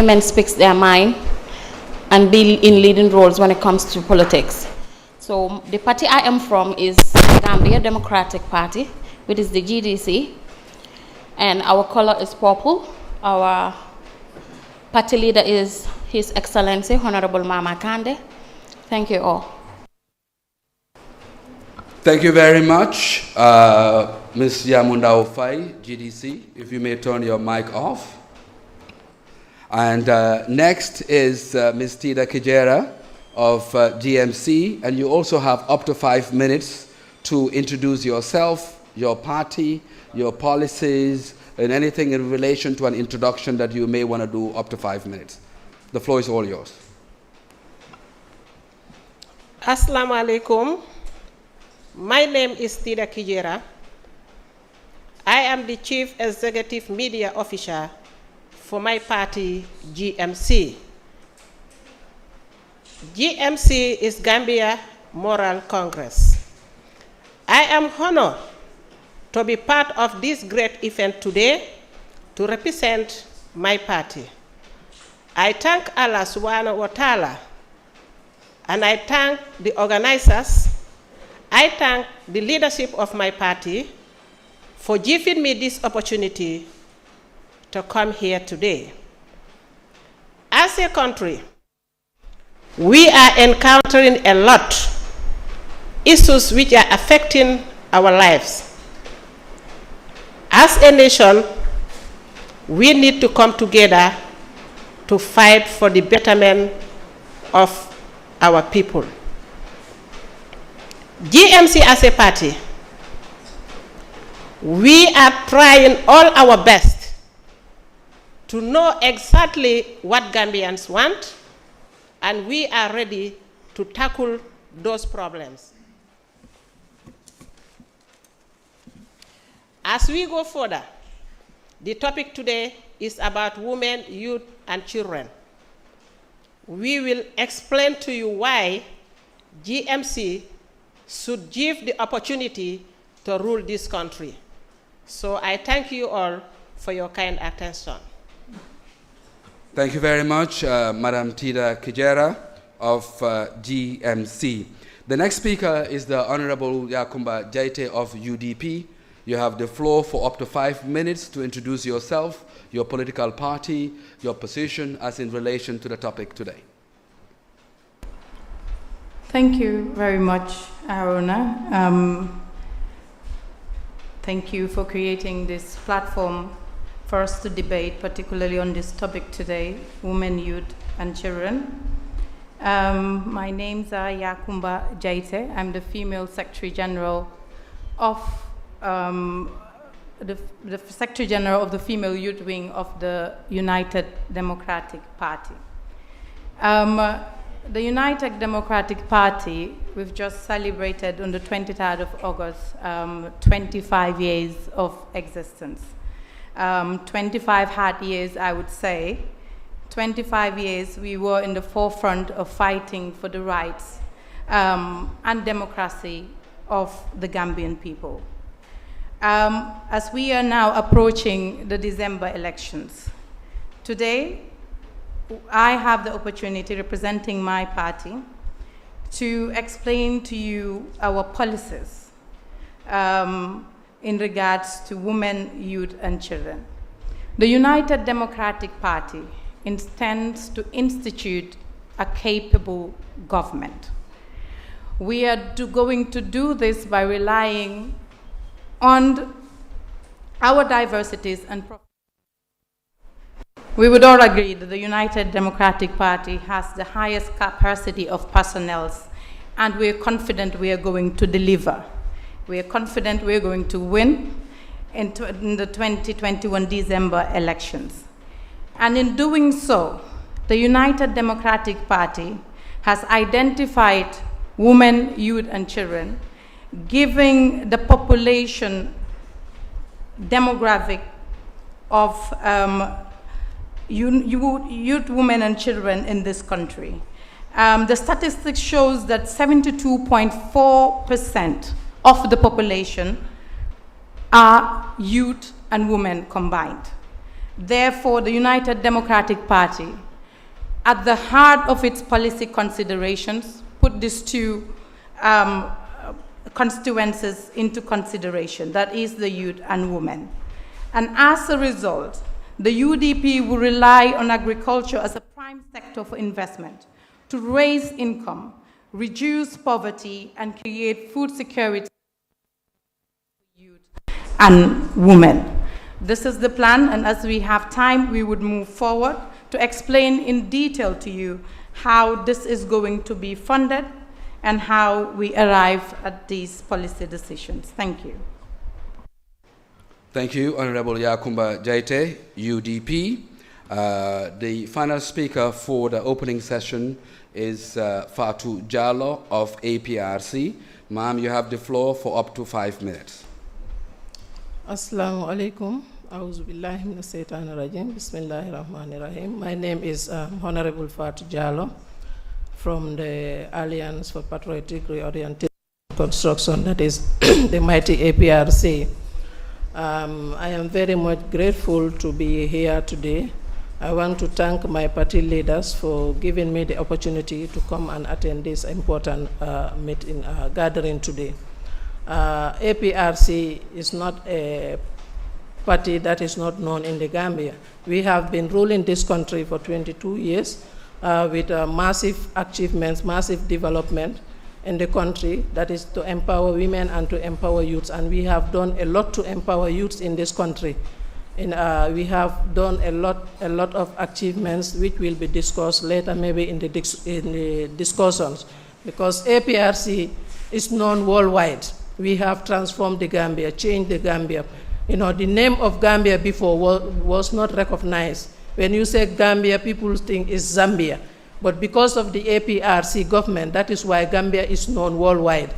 women speaks their mind and be in leading roles when it comes to politics. So the party I am from is Gambia Democratic Party, which is the GDC, and our color is purple. Our party leader is His Excellency Honorable Mama Kande. Thank you all. Thank you very much, Ms. Yamunda Ofai, GDC. If you may turn your mic off. And next is Ms. Tida Kijera of GMC, and you also have up to 5 minutes to introduce yourself, your party, your policies, and anything in relation to an introduction that you may want to do up to 5 minutes. The floor is all yours. Assalamu alaikum. My name is Tida Kijera. I am the Chief Executive Media Officer for my party, GMC. GMC is Gambia Moral Congress. I am honored to be part of this great event today to represent my party. I thank Allah subhanahu wa ta'ala, and I thank the organizers. I thank the leadership of my party for giving me this opportunity to come here today. As a country, we are encountering a lot of issues which are affecting our lives. As a nation, we need to come together to fight for the betterment of our people. GMC as a party, we are trying all our best to know exactly what Gambians want, and we are ready to tackle those problems. As we go further, the topic today is about women, youth, and children. We will explain to you why GMC should give the opportunity to rule this country. So I thank you all for your kind attention. Thank you very much, Madam Tida Kijera of GMC. The next speaker is the Honorable Yakumba Jaite of UDP. You have the floor for up to 5 minutes to introduce yourself, your political party, your position as in relation to the topic today. Thank you very much, Aruna. Thank you for creating this platform for us to debate, particularly on this topic today, women, youth, and children. My names are Yakumba Jaite. I'm the Female Secretary General of the Secretary General of the Female Youth Wing of the United Democratic Party. The United Democratic Party, we've just celebrated on the 23rd of August, 25 years of existence. 25 hard years, I would say. 25 years we were in the forefront of fighting for the rights and democracy of the Gambian people. As we are now approaching the December elections, today I have the opportunity, representing my party, to explain to you our policies in regards to women, youth, and children. The United Democratic Party intends to institute a capable government. We are going to do this by relying on our diversities and we would all agree that the United Democratic Party has the highest capacity of personnel, and we are confident we are going to deliver. We are confident we are going to win in the 2021 December elections. And in doing so, the United Democratic Party has identified women, youth, and children, giving the population demographic of youth, women, and children in this country. The statistics shows that 72.4% of the population are youth and women combined. Therefore, the United Democratic Party, at the heart of its policy considerations, put these two constituencies into consideration, that is the youth and women. And as a result, the UDP will rely on agriculture as a prime sector for investment to raise income, reduce poverty, and create food security for youth and women. This is the plan, and as we have time, we would move forward to explain in detail to you how this is going to be funded and how we arrive at these policy decisions. Thank you. Thank you, Honorable Yakumba Jaite, UDP. The final speaker for the opening session is Fatou Jallo of APRC. Ma'am, you have the floor for up to 5 minutes. Assalamu alaikum. Auzubillahi minash shaitanir rajim. Bismillahir rahmanir rahim. My name is Honorable Fatou Jallo from the Alliance for Patriotic Reorientation and Construction, that is the mighty APRC. I am very much grateful to be here today. I want to thank my party leaders for giving me the opportunity to come and attend this important meeting, gathering today. APRC is not a party that is not known in the Gambia. We have been ruling this country for 22 years with massive achievements, massive development in the country, that is to empower women and to empower youths. And we have done a lot to empower youths in this country. And we have done a lot of achievements which will be discussed later, maybe in the discussions, because APRC is known worldwide. We have transformed the Gambia, changed the Gambia. You know, the name of Gambia before was not recognized. When you say Gambia, people think it's Zambia. But because of the APRC government, that is why Gambia is known worldwide.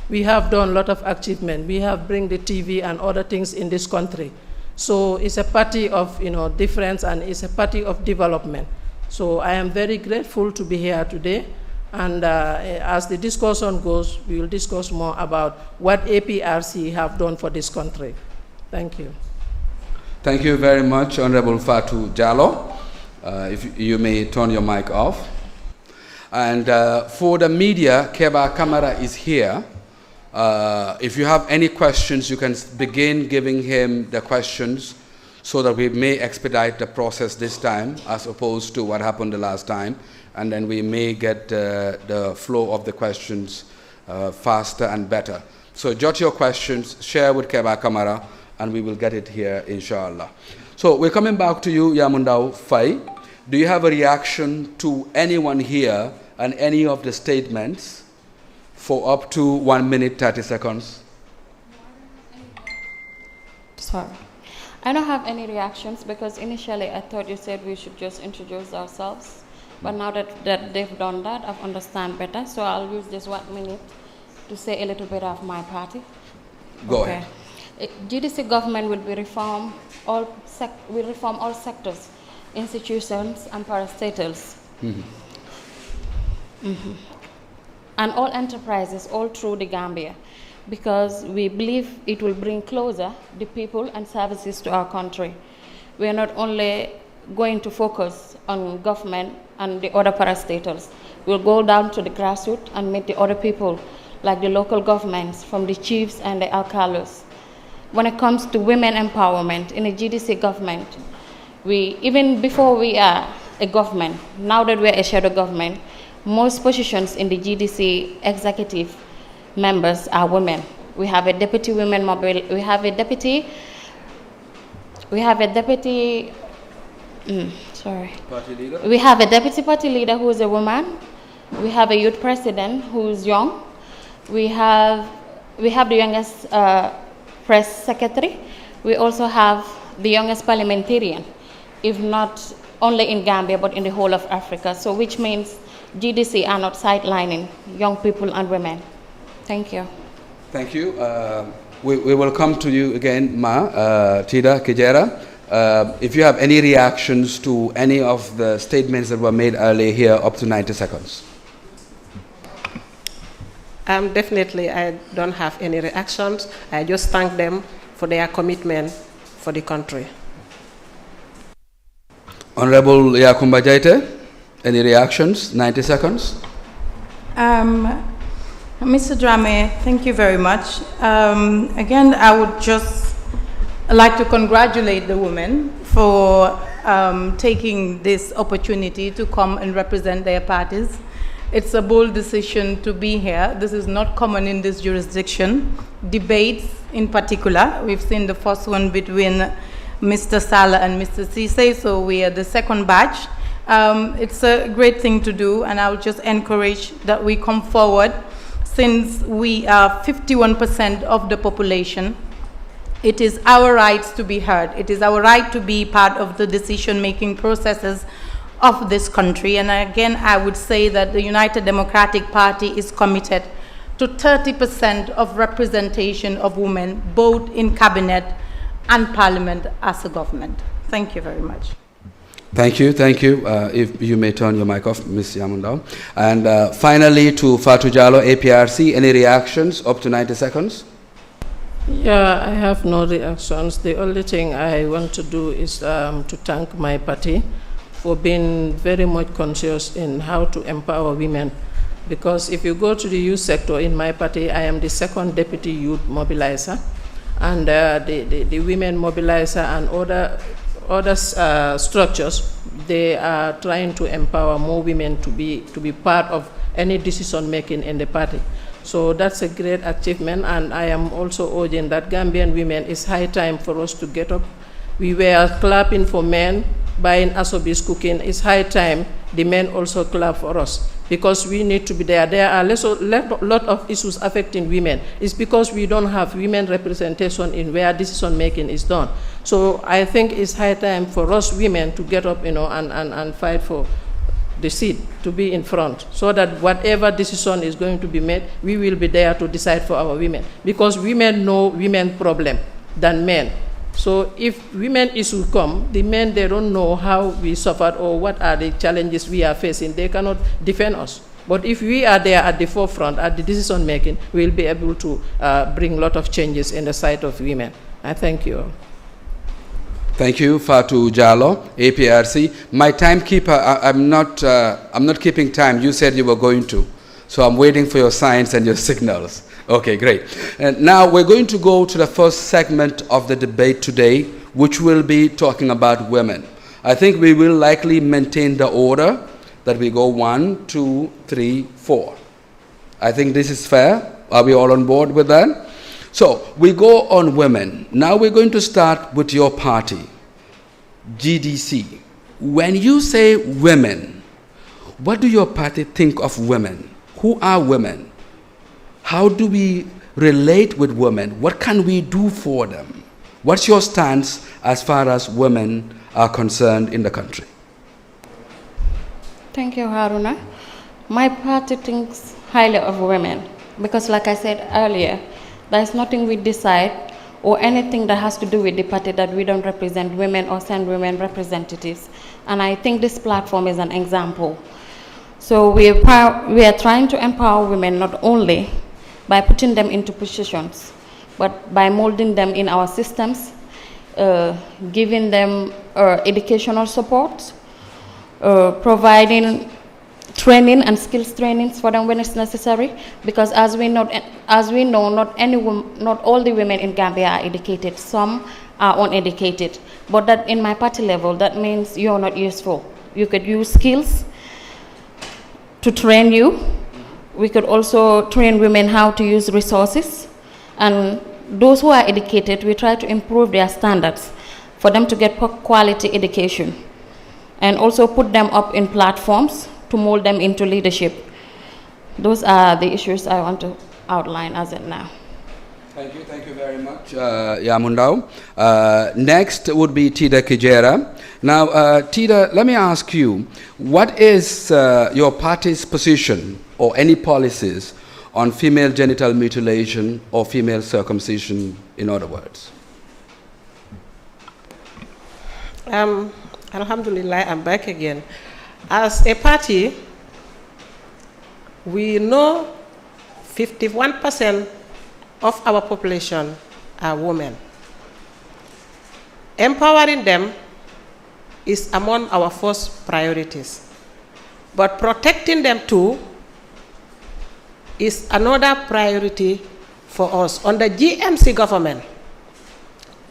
We have done a lot of achievement. We have bring the TV and other things in this country. So it's a party of, you know, difference, and it's a party of development. So I am very grateful to be here today. And as the discussion goes, we will discuss more about what APRC have done for this country. Thank you. Thank you very much, Honorable Fatou Jallo. If you may turn your mic off. And for the media, Keba Kamara is here. If you have any questions, you can begin giving him the questions so that we may expedite the process this time as opposed to what happened the last time. And then we may get the flow of the questions faster and better. So jot your questions, share with Keba Kamara, and we will get it here, inshallah. So we're coming back to you, Yamundao Fai. Do you have a reaction to anyone here and any of the statements for up to 1 minute, 30 seconds? Sorry. I don't have any reactions because initially I thought you said we should just introduce ourselves. But now that they've done that, I've understand better. So I'll use this 1 minute to say a little bit of my party. Go ahead. GDC government will be reform all sectors, institutions and parastatals. And all enterprises all through the Gambia, because we believe it will bring closer the people and services to our country. We are not only going to focus on government and the other parastatals. We'll go down to the grassroots and meet the other people, like the local governments, from the chiefs and the alcalos. When it comes to women empowerment in the GDC government, even before we are a government, now that we're a shadow government, most positions in the GDC executive members are women. We have a deputy women mobile, we have a deputy Party leader? We have a deputy party leader who is a woman. We have a youth president who is young. We have the youngest press secretary. We also have the youngest parliamentarian, if not only in Gambia, but in the whole of Africa. So which means GDC are not sidelining young people and women. Thank you. Thank you. We will come to you again, Tida Kijera. If you have any reactions to any of the statements that were made earlier here, up to 90 seconds. Definitely, I don't have any reactions. I just thank them for their commitment for the country. Honorable Yakumba Jaite, any reactions? 90 seconds. Mr. Drame, thank you very much. Again, I would just like to congratulate the women for taking this opportunity to come and represent their parties. It's a bold decision to be here. This is not common in this jurisdiction. Debates in particular, we've seen the first one between Mr. Sala and Mr. Cisse, so we are the second batch. It's a great thing to do, and I would just encourage that we come forward. Since we are 51% of the population, it is our right to be heard. It is our right to be part of the decision-making processes of this country. And again, I would say that the United Democratic Party is committed to 30% of representation of women, both in cabinet and parliament as a government. Thank you very much. Thank you, thank you. If you may turn your mic off, Ms. Yamundao. And finally, to Fatou Jallow, APRC, any reactions up to 90 seconds? Yeah, I have no reactions. The only thing I want to do is to thank my party for being very much conscious in how to empower women. Because if you go to the youth sector in my party, I am the second deputy youth mobilizer, and the women mobilizer and other structures, they are trying to empower more women to be part of any decision making in the party. So that's a great achievement, and I am also urging that Gambian women, it's high time for us to get up. We were clapping for men, buying Asobi's cooking. It's high time the men also clap for us, because we need to be there. There are a lot of issues affecting women. It's because we don't have women representation in where decision making is done. So I think it's high time for us women to get up, and fight for the seat, to be in front, so that whatever decision is going to be made, we will be there to decide for our women. Because women know women problem than men. So if women issue come, the men, they don't know how we suffered or what are the challenges we are facing. They cannot defend us. But if we are there at the forefront, at the decision making, we'll be able to bring a lot of changes in the sight of women. I thank you all. Thank you, Fatou Jallow, APRC. My timekeeper, I'm not keeping time. You said you were going to. So I'm waiting for your signs and your signals. Okay, great. And now we're going to go to the first segment of the debate today, which will be talking about women. I think we will likely maintain the order that we go 1, 2, 3, 4. I think this is fair. Are we all on board with that? So we go on women. Now we're going to start with your party, GDC. When you say women, what do your party think of women? Who are women? How do we relate with women? What can we do for them? What's your stance as far as women are concerned in the country? Thank you, Haruna. My party thinks highly of women because, like I said earlier, there's nothing we decide or anything that has to do with the party that we don't represent women or send women representatives. And I think this platform is an example. So we are trying to empower women not only by putting them into positions, but by molding them in our systems, giving them educational support, providing training and skills trainings for them when it's necessary. Because as we know, not all the women in Gambia are educated. Some are uneducated. But that in my party level, that means you're not useful. You could use skills to train you. We could also train women how to use resources. And those who are educated, we try to improve their standards for them to get quality education. And also put them up in platforms to mold them into leadership. Those are the issues I want to outline as of now. Thank you very much, Yamundao. Next would be Tida Kijera. Now, Tida, let me ask you, what is your party's position or any policies on female genital mutilation or female circumcision, in other words? Alhamdulillah, I'm back again. As a party, we know 51% of our population are women. Empowering them is among our first priorities. But protecting them too is another priority for us. Under GMC government,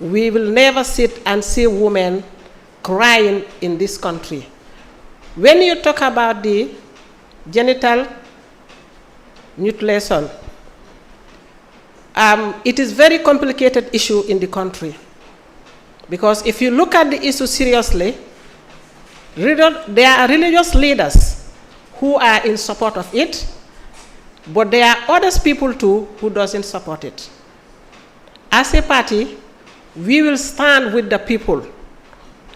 we will never sit and see women crying in this country. When you talk about the genital mutilation, it is a very complicated issue in the country. Because if you look at the issue seriously, there are religious leaders who are in support of it, but there are other people too who doesn't support it. As a party, we will stand with the people.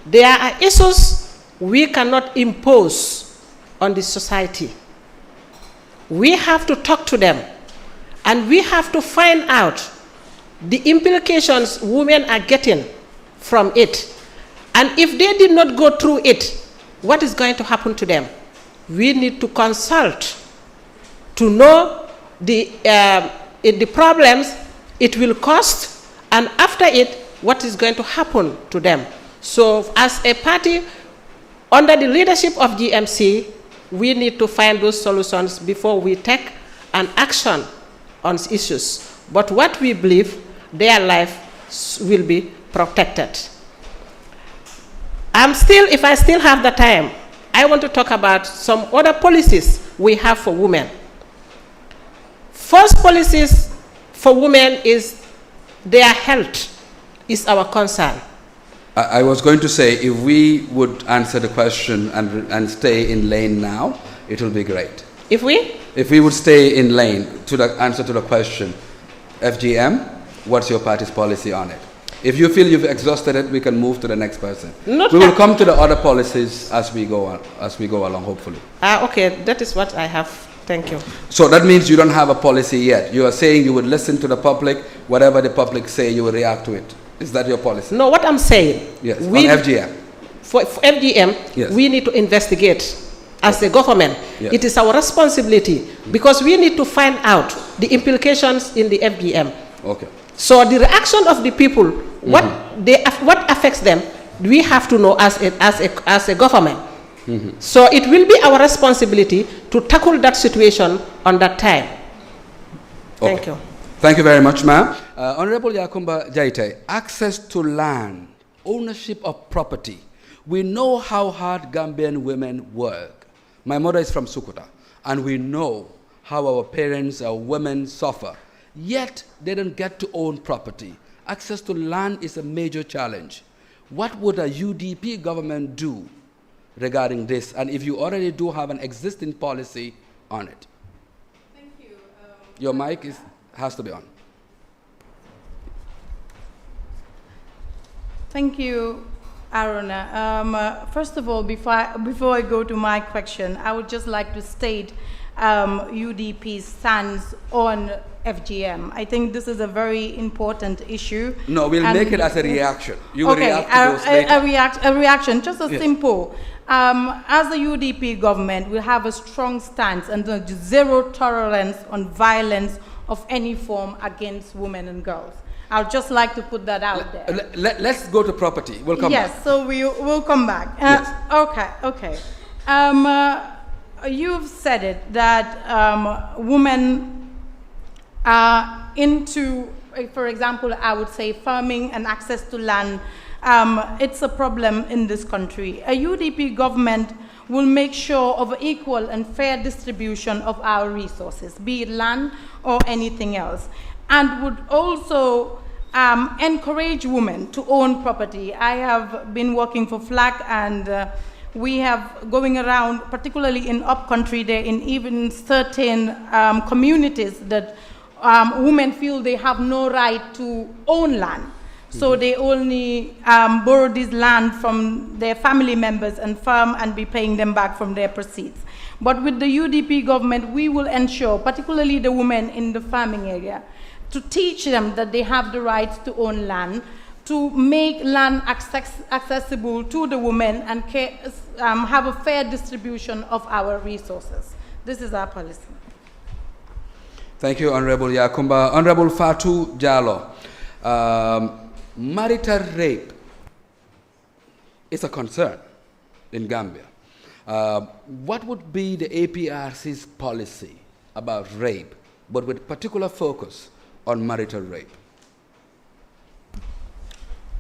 There are issues we cannot impose on the society. We have to talk to them, and we have to find out the implications women are getting from it. And if they did not go through it, what is going to happen to them? We need to consult to know the problems it will cost, and after it, what is going to happen to them. So as a party, under the leadership of GMC, we need to find those solutions before we take an action on issues. But what we believe, their life will be protected. If I still have the time, I want to talk about some other policies we have for women. First policies for women is their health is our concern. I was going to say, if we would answer the question and stay in lane now, it will be great. If we? If we would stay in lane to the answer to the question, FGM, what's your party's policy on it? If you feel you've exhausted it, we can move to the next person. We will come to the other policies as we go along, hopefully. Okay, that is what I have. Thank you. So that means you don't have a policy yet. You are saying you would listen to the public, whatever the public say, you will react to it. Is that your policy? No, what I'm saying. Yes, on FGM. For FGM, yes, we need to investigate as a government. Yes. It is our responsibility because we need to find out the implications in the FGM. Okay. So the reaction of the people, what affects them, we have to know as a government. So it will be our responsibility to tackle that situation on that time. Okay. Thank you. Thank you very much, ma'am. Honorable Yakumba Jaite, access to land, ownership of property. We know how hard Gambian women work. My mother is from Sukuta, and we know how our parents, our women suffer. Yet, they don't get to own property. Access to land is a major challenge. What would a UDP government do regarding this? And if you already do have an existing policy on it? Thank you. Your mic has to be on. Thank you, Aruna. First of all, before I go to my question, I would just like to state UDP's stance on FGM. I think this is a very important issue. No, we'll make it as a reaction. You will react to those later. A reaction, just as yes, simple. As the UDP government, we have a strong stance and zero tolerance on violence of any form against women and girls. I'd just like to put that out there. Let's go to property. We'll come back. Yes, so we'll come back. Yes. Okay. You've said it, that women are into, for example, I would say farming and access to land. It's a problem in this country. A UDP government will make sure of equal and fair distribution of our resources, be it land or anything else, and would also encourage women to own property. I have been working for FLAC, and we have going around, particularly in upcountry, there in even certain communities that women feel they have no right to own land. So they only borrow this land from their family members and farm and be paying them back from their proceeds. But with the UDP government, we will ensure, particularly the women in the farming area, to teach them that they have the right to own land, to make land accessible to the women, and have a fair distribution of our resources. This is our policy. Thank you, Honorable Yakumba. Honorable Fatu Jallo. Marital rape is a concern in Gambia. What would be the APRC's policy about rape, but with particular focus on marital rape?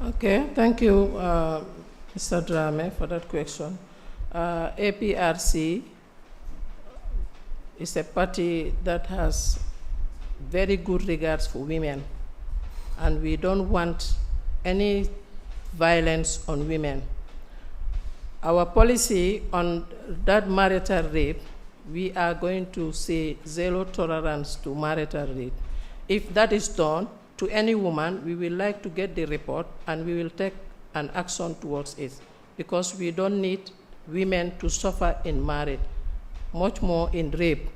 Okay, thank you, Mr. Drame, for that question. APRC is a party that has very good regards for women, and we don't want any violence on women. Our policy on that marital rape, we are going to say zero tolerance to marital rape. If that is done to any woman, we will like to get the report and we will take an action towards it, because we don't need women to suffer in marriage, much more in rape.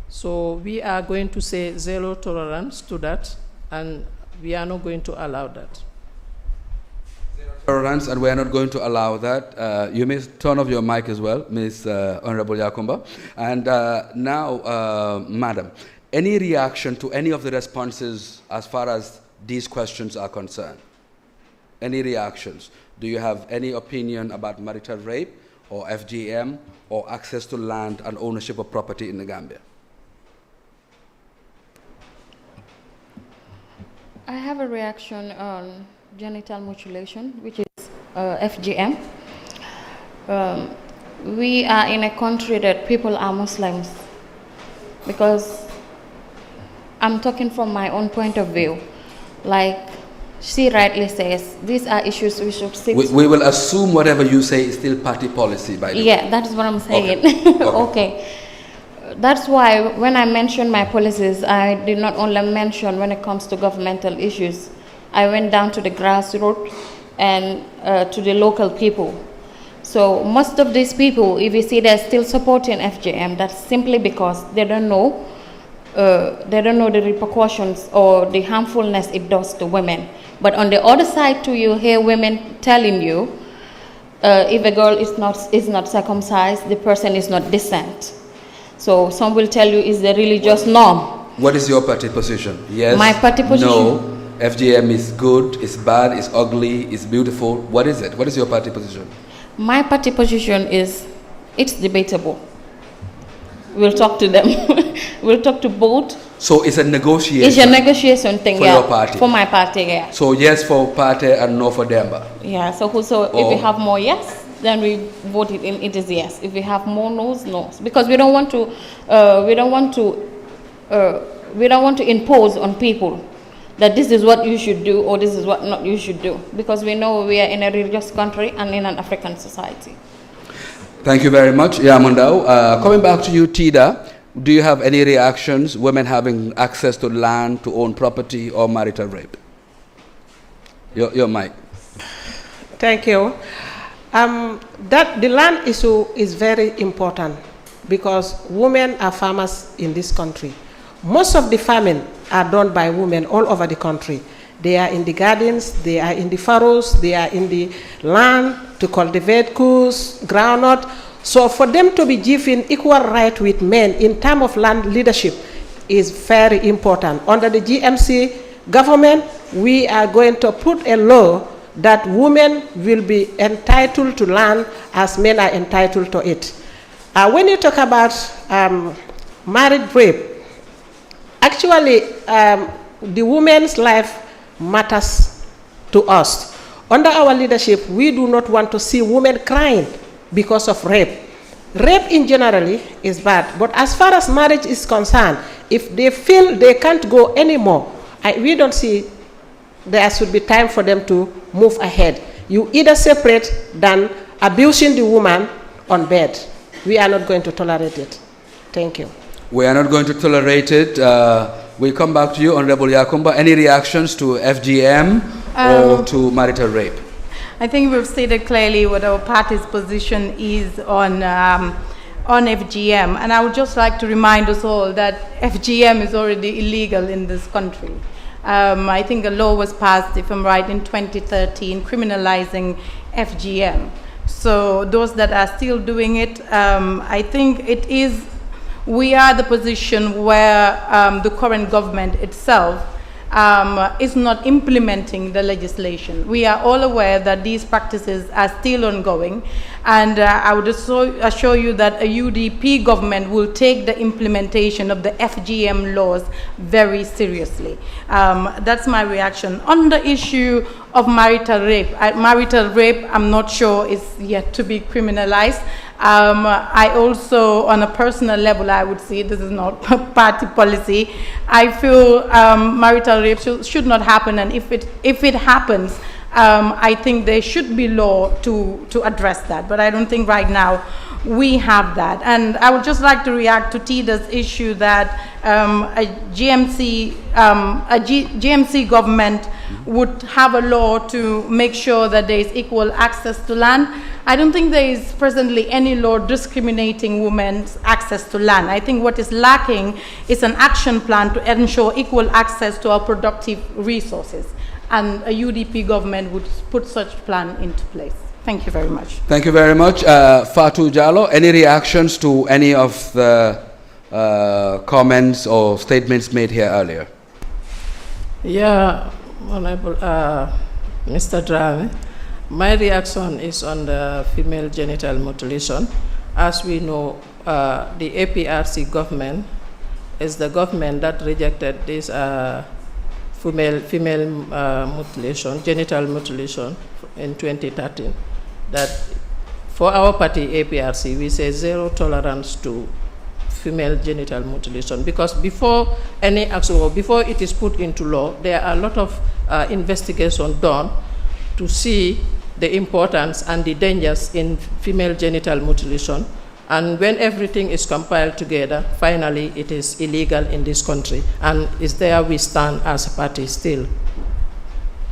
So we are going to say zero tolerance to that, and we are not going to allow that. Tolerance, and we are not going to allow that. You may turn off your mic as well, Ms. Honorable Yakumba. And now, Madam, any reaction to any of the responses as far as these questions are concerned? Any reactions? Do you have any opinion about marital rape or FGM or access to land and ownership of property in the Gambia? I have a reaction on genital mutilation, which is FGM. We are in a country that people are Muslims, because I'm talking from my own point of view. Like she rightly says, these are issues we should sit. We will assume whatever you say is still party policy, by the way. Yeah, that is what I'm saying. Okay. Okay. That's why when I mentioned my policies, I did not only mention when it comes to governmental issues. I went down to the grassroots and to the local people. So most of these people, if you see they're still supporting FGM, that's simply because they don't know the repercussions or the harmfulness it does to women. But on the other side too, you hear women telling you, if a girl is not circumcised, the person is not decent. So some will tell you is the religious norm. What is your party position? Yes, my party position? No, FGM is good, it's bad, it's ugly, it's beautiful. What is it? What is your party position? My party position is, it's debatable. We'll talk to them. We'll talk to both. So it's a negotiation? It's a negotiation thing, for yeah. Your party? For my party, yeah. So yes for party and no for Demba? Yeah, so if we have more yes, then we vote it in, it is yes. If we have more no's, no's. Because we don't want to impose on people that this is what you should do or this is what not you should do, because we know we are in a religious country and in an African society. Thank you very much, Yamundao. Coming back to you, Tida, do you have any reactions, women having access to land, to own property, or marital rape? Your mic. Thank you. The land issue is very important because women are farmers in this country. Most of the farming are done by women all over the country. They are in the gardens, they are in the furrows, they are in the land to cultivate coos, groundnut. So for them to be given equal right with men in terms of land leadership is very important. Under the GMC government, we are going to put a law that women will be entitled to land as men are entitled to it. When you talk about married rape, actually the woman's life matters to us. Under our leadership, we do not want to see women crying because of rape. Rape in generally is bad, but as far as marriage is concerned, if they feel they can't go anymore, we don't see there should be time for them to move ahead. You either separate than abusing the woman on bed. We are not going to tolerate it. Thank you. We are not going to tolerate it. We'll come back to you, Honorable Yakumba. Any reactions to FGM or to marital rape? I think we've stated clearly what our party's position is on FGM, and I would just like to remind us all that FGM is already illegal in this country. I think a law was passed, if I'm right, in 2013, criminalizing FGM. So those that are still doing it, I think we are the position where the current government itself is not implementing the legislation. We are all aware that these practices are still ongoing, and I would assure you that a UDP government will take the implementation of the FGM laws very seriously. That's my reaction. On the issue of marital rape, I'm not sure is yet to be criminalized. I also, on a personal level, I would say, this is not party policy, I feel marital rape should not happen, and if it happens, I think there should be law to address that, but I don't think right now we have that. And I would just like to react to Tida's issue that a GMC government would have a law to make sure that there is equal access to land. I don't think there is presently any law discriminating women's access to land. I think what is lacking is an action plan to ensure equal access to our productive resources, and a UDP government would put such plan into place. Thank you very much. Thank you very much. Fatou Jallow, any reactions to any of the comments or statements made here earlier? Yeah, Honorable Mr. Drame, my reaction is on the female genital mutilation. As we know, the APRC government is the government that rejected this female mutilation, genital mutilation in 2013. That for our party, APRC, we say zero tolerance to female genital mutilation, because before any action or before it is put into law, there are a lot of investigation done to see the importance and the dangers in female genital mutilation. And when everything is compiled together, finally it is illegal in this country. And is there we stand as a party still.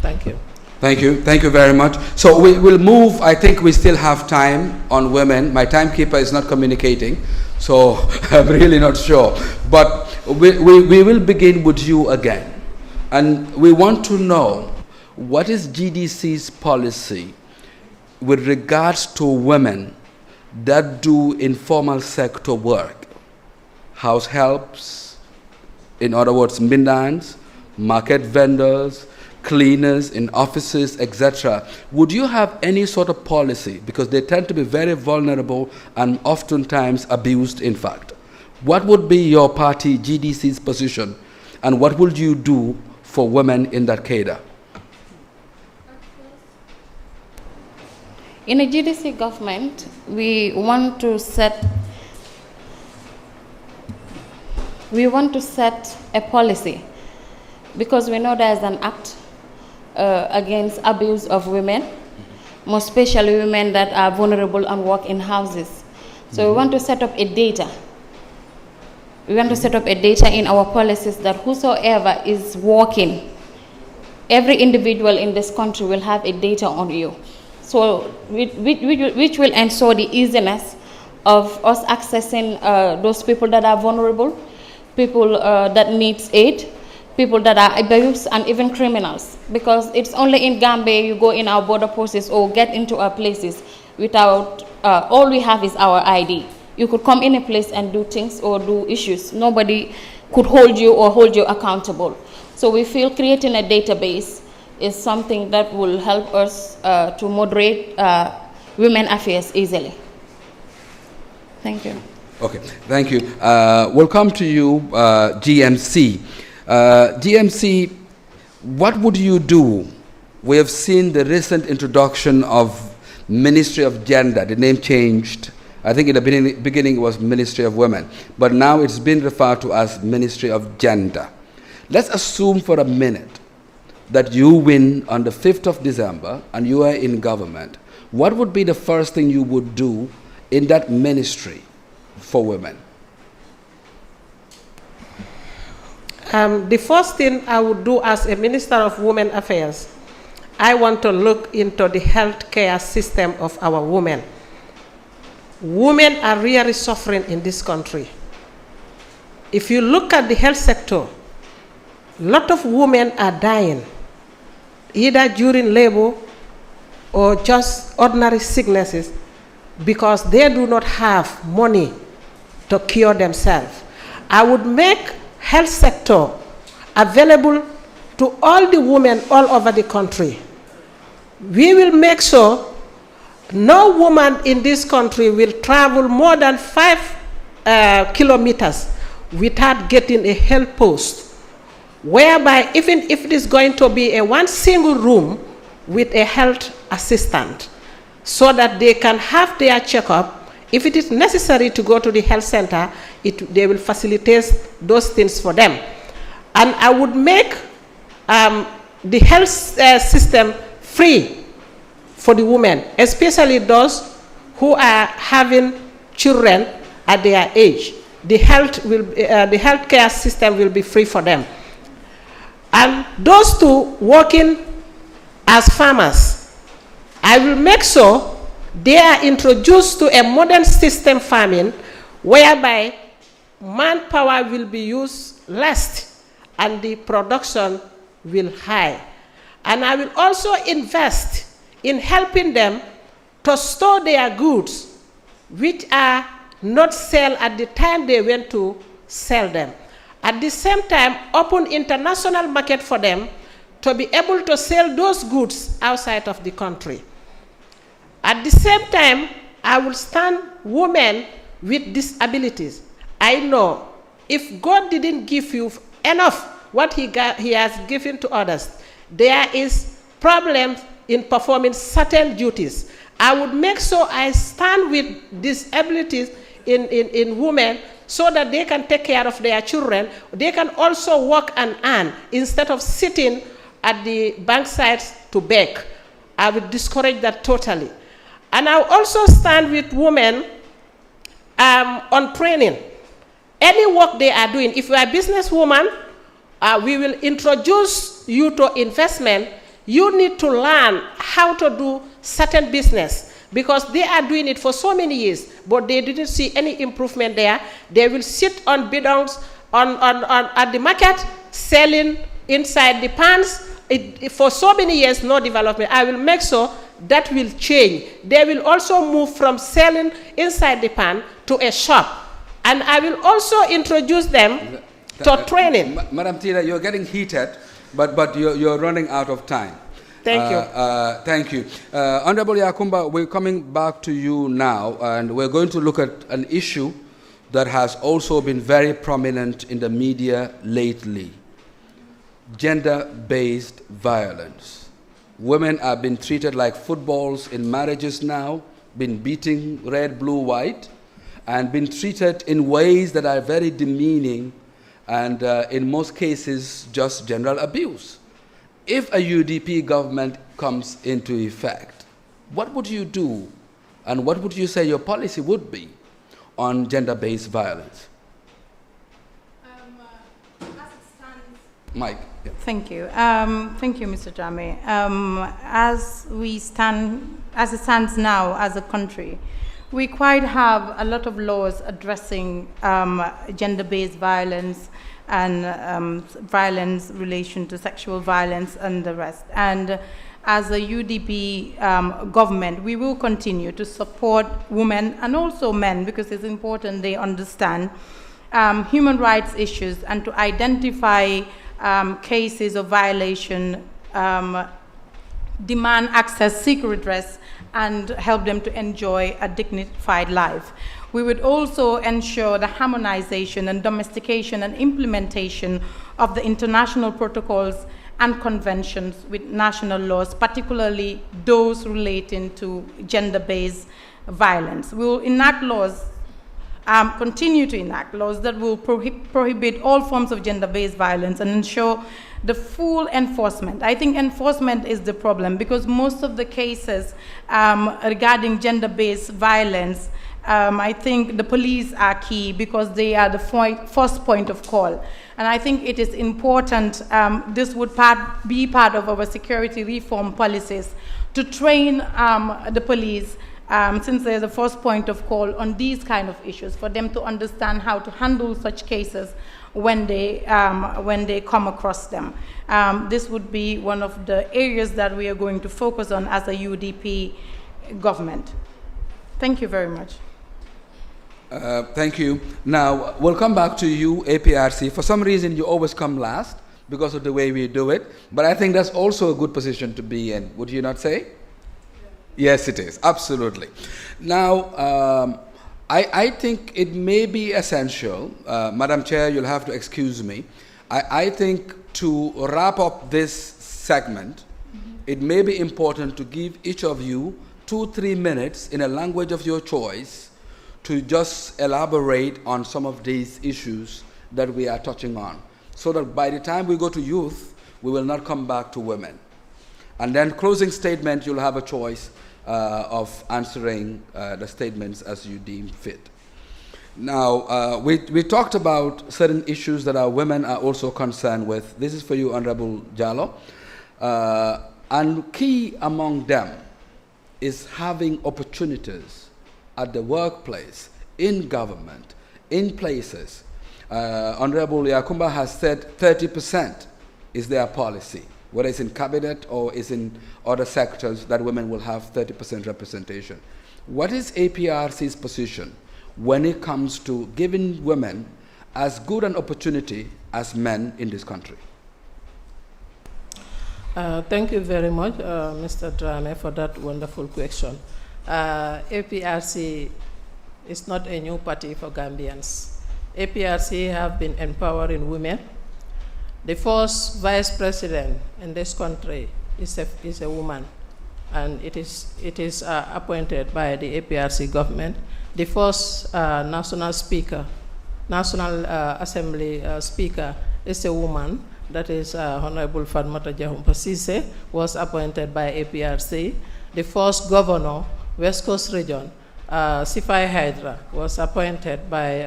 Thank you. Thank you. Thank you very much. So we will move. I think we still have time on women. My timekeeper is not communicating, so I'm really not sure. But we will begin with you again. And we want to know, what is GDC's policy with regards to women that do informal sector work? House helps, in other words, mindans, market vendors, cleaners in offices, etc. Would you have any sort of policy? Because they tend to be very vulnerable and oftentimes abused, in fact. What would be your party, GDC's position, and what would you do for women in that cadre? In a GDC government, we want to set a policy, because we know there's an act against abuse of women, more especially women that are vulnerable and work in houses. So we want to set up a data. We want to set up a data in our policies that whosoever is working, every individual in this country will have a data on you. So which will ensure the easiness of us accessing those people that are vulnerable, people that needs aid, people that are abused, and even criminals. Because it's only in Gambia you go in our border posts or get into our places without, all we have is our ID. You could come in a place and do things or do issues. Nobody could hold you or hold you accountable. So we feel creating a database is something that will help us to moderate women affairs easily. Thank you. Okay, thank you. We'll come to you, GMC. GMC, what would you do? We have seen the recent introduction of Ministry of Gender. The name changed. I think in the beginning it was Ministry of Women, but now it's been referred to as Ministry of Gender. Let's assume for a minute that you win on the 5th of December and you are in government. What would be the first thing you would do in that ministry for women? The first thing I would do as a Minister of Women Affairs, I want to look into the healthcare system of our women. Women are really suffering in this country. If you look at the health sector, a lot of women are dying, either during labor or just ordinary sicknesses, because they do not have money to cure themselves. I would make health sector available to all the women all over the country. We will make sure no woman in this country will travel more than 5 kilometers without getting a health post, whereby even if it is going to be a one single room with a health assistant, so that they can have their checkup. If it is necessary to go to the health center, they will facilitate those things for them. And I would make the health system free for the women, especially those who are having children at their age. The healthcare system will be free for them. And those two working as farmers, I will make sure they are introduced to a modern system farming whereby manpower will be used less and the production will high. And I will also invest in helping them to store their goods, which are not sell at the time they went to sell them. At the same time, open international market for them to be able to sell those goods outside of the country. At the same time, I will stand women with disabilities. I know if God didn't give you enough what he has given to others, there is problems in performing certain duties. I would make sure I stand with disabilities in women so that they can take care of their children. They can also work and earn instead of sitting at the bank sides to beg. I would discourage that totally. And I also stand with women on training. Any work they are doing, if you are a businesswoman, we will introduce you to investment. You need to learn how to do certain business because they are doing it for so many years, but they didn't see any improvement there. They will sit on bidons at the market, selling inside the pans. For so many years, no development. I will make sure that will change. They will also move from selling inside the pan to a shop. And I will also introduce them to training. Madam Tira, you're getting heated, but you're running out of time. Thank you. Thank you. Honorable Yakumba, we're coming back to you now, and we're going to look at an issue that has also been very prominent in the media lately. Gender-based violence. Women are being treated like footballs in marriages now, been beating red, blue, white, and been treated in ways that are very demeaning and in most cases just general abuse. If a UDP government comes into effect, what would you do and what would you say your policy would be on gender-based violence? As it stands, Mike. Yeah. Thank you. Thank you, Mr. Jame. As it stands now as a country, we quite have a lot of laws addressing gender-based violence and violence in relation to sexual violence and the rest. And as a UDP government, we will continue to support women and also men because it's important they understand human rights issues and to identify cases of violation, demand access, seek redress, and help them to enjoy a dignified life. We would also ensure the harmonization and domestication and implementation of the international protocols and conventions with national laws, particularly those relating to gender-based violence. We will enact laws, continue to enact laws that will prohibit all forms of gender-based violence and ensure the full enforcement. I think enforcement is the problem because most of the cases regarding gender-based violence, I think the police are key because they are the first point of call. And I think it is important, this would be part of our security reform policies to train the police since they're the first point of call on these kind of issues, for them to understand how to handle such cases when they come across them. This would be one of the areas that we are going to focus on as a UDP government. Thank you very much. Thank you. Now, we'll come back to you, APRC. For some reason, you always come last, because of the way we do it. But I think that's also a good position to be in. Would you not say? Yes, it is. Absolutely. Now, I think it may be essential, Madam Chair, you'll have to excuse me. I think to wrap up this segment, it may be important to give each of you 2-3 minutes in a language of your choice to just elaborate on some of these issues that we are touching on, so that by the time we go to youth, we will not come back to women. And then closing statement, you'll have a choice of answering the statements as you deem fit. Now, we talked about certain issues that our women are also concerned with. This is for you, Honorable Jallo. And key among them is having opportunities at the workplace, in government, in places. Honorable Yakumba has said 30% is their policy, whether it's in cabinet or is in other sectors, that women will have 30% representation. What is APRC's position when it comes to giving women as good an opportunity as men in this country? Thank you very much, Mr. Drame, for that wonderful question. APRC is not a new party for Gambians. APRC have been empowering women. The first vice president in this country is a woman, and it is appointed by the APRC government. The first National Assembly speaker is a woman, that is Honorable Fatmata Jahumpa Sise, was appointed by APRC. The first governor, West Coast Region, Sifai Hydra, was appointed by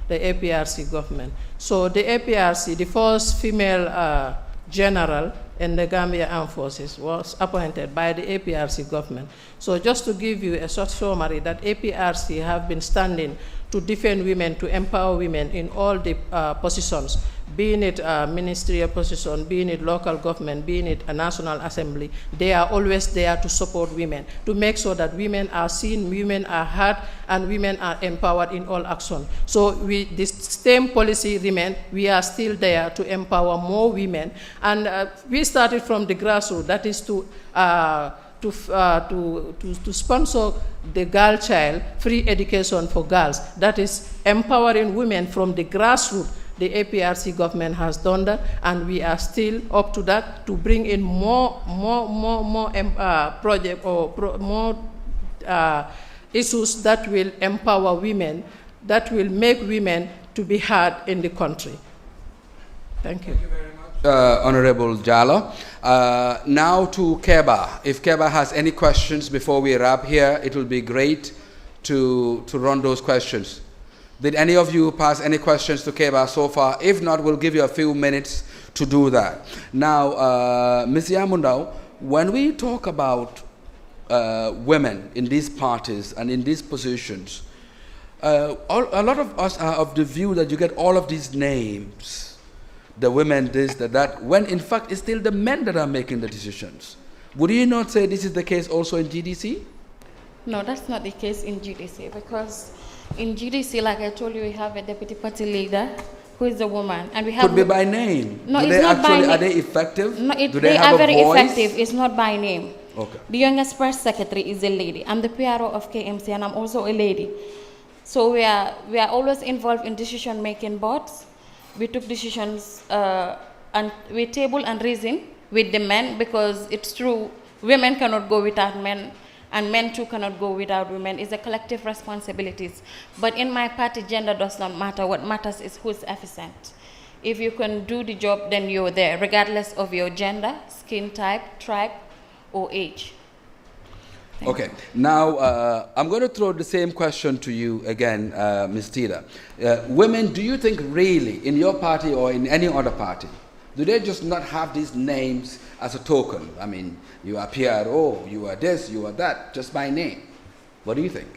the APRC government. So the APRC, the first female general in the Gambia Armed Forces, was appointed by the APRC government. So just to give you a short summary, that APRC have been standing to defend women, to empower women in all the positions, being it a ministerial position, being it local government, being it a national assembly. They are always there to support women, to make sure that women are seen, women are heard, and women are empowered in all action. So this same policy remains. We are still there to empower more women, and we started from the grassroots, that is to sponsor the girl child free education for girls. That is empowering women from the grassroots. The APRC government has done that, and we are still up to that, to bring in more project or more issues that will empower women, that will make women to be heard in the country. Thank you. Thank you very much, Honorable Jallo. Now to Keba. If Keba has any questions before we wrap here, it will be great to run those questions. Did any of you pass any questions to Keba so far? If not, we'll give you a few minutes to do that. Now, Ms. Yamundao, when we talk about women in these parties and in these positions, a lot of us are of the view that you get all of these names, the women this, that, when in fact it's still the men that are making the decisions. Would you not say this is the case also in GDC? No, that's not the case in GDC, because in GDC, like I told you, we have a deputy party leader who is a woman, and we have. Could be by name. No, Do it's they not actually, by name. Are they effective? No, Do they have are a very voice? effective. It's not by name. Okay. The youngest press secretary is a lady. I'm the PRO of KMC, and I'm also a lady. So we are always involved in decision-making boards. We took decisions and we table and reason with the men, because it's true, women cannot go without men, and men too cannot go without women. It's a collective responsibilities. But in my party, gender does not matter. What matters is who's efficient. If you can do the job, then you're there, regardless of your gender, skin type, tribe, or age. Okay, now I'm going to throw the same question to you again, Ms. Tida. Women, do you think really, in your party or in any other party, do they just not have these names as a token? I mean, you are PRO, you are this, you are that, just by name. What do you think?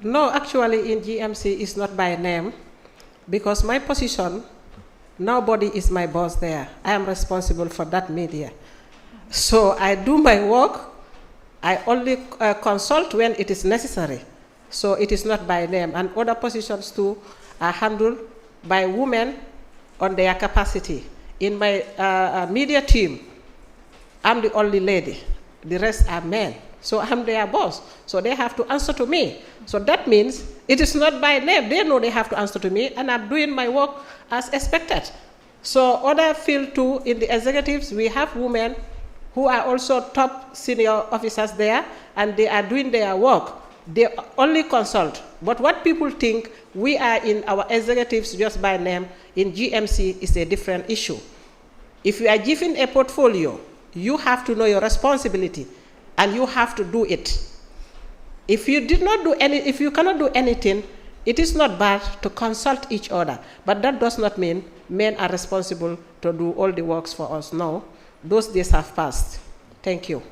No, actually in GMC it's not by name, because my position, nobody is my boss there. I am responsible for that media. So I do my work. I only consult when it is necessary. So it is not by name. And other positions too are handled by women on their capacity. In my media team, I'm the only lady. The rest are men. So I'm their boss. So they have to answer to me. So that means it is not by name. They know they have to answer to me, and I'm doing my work as expected. So other field too, in the executives, we have women who are also top senior officers there, and they are doing their work. They only consult. But what people think we are in our executives just by name, in GMC is a different issue. If you are given a portfolio, you have to know your responsibility, and you have to do it. If you if you cannot do anything, it is not bad to consult each other, but that does not mean men are responsible to do all the works for us. No, those days have passed. Thank you.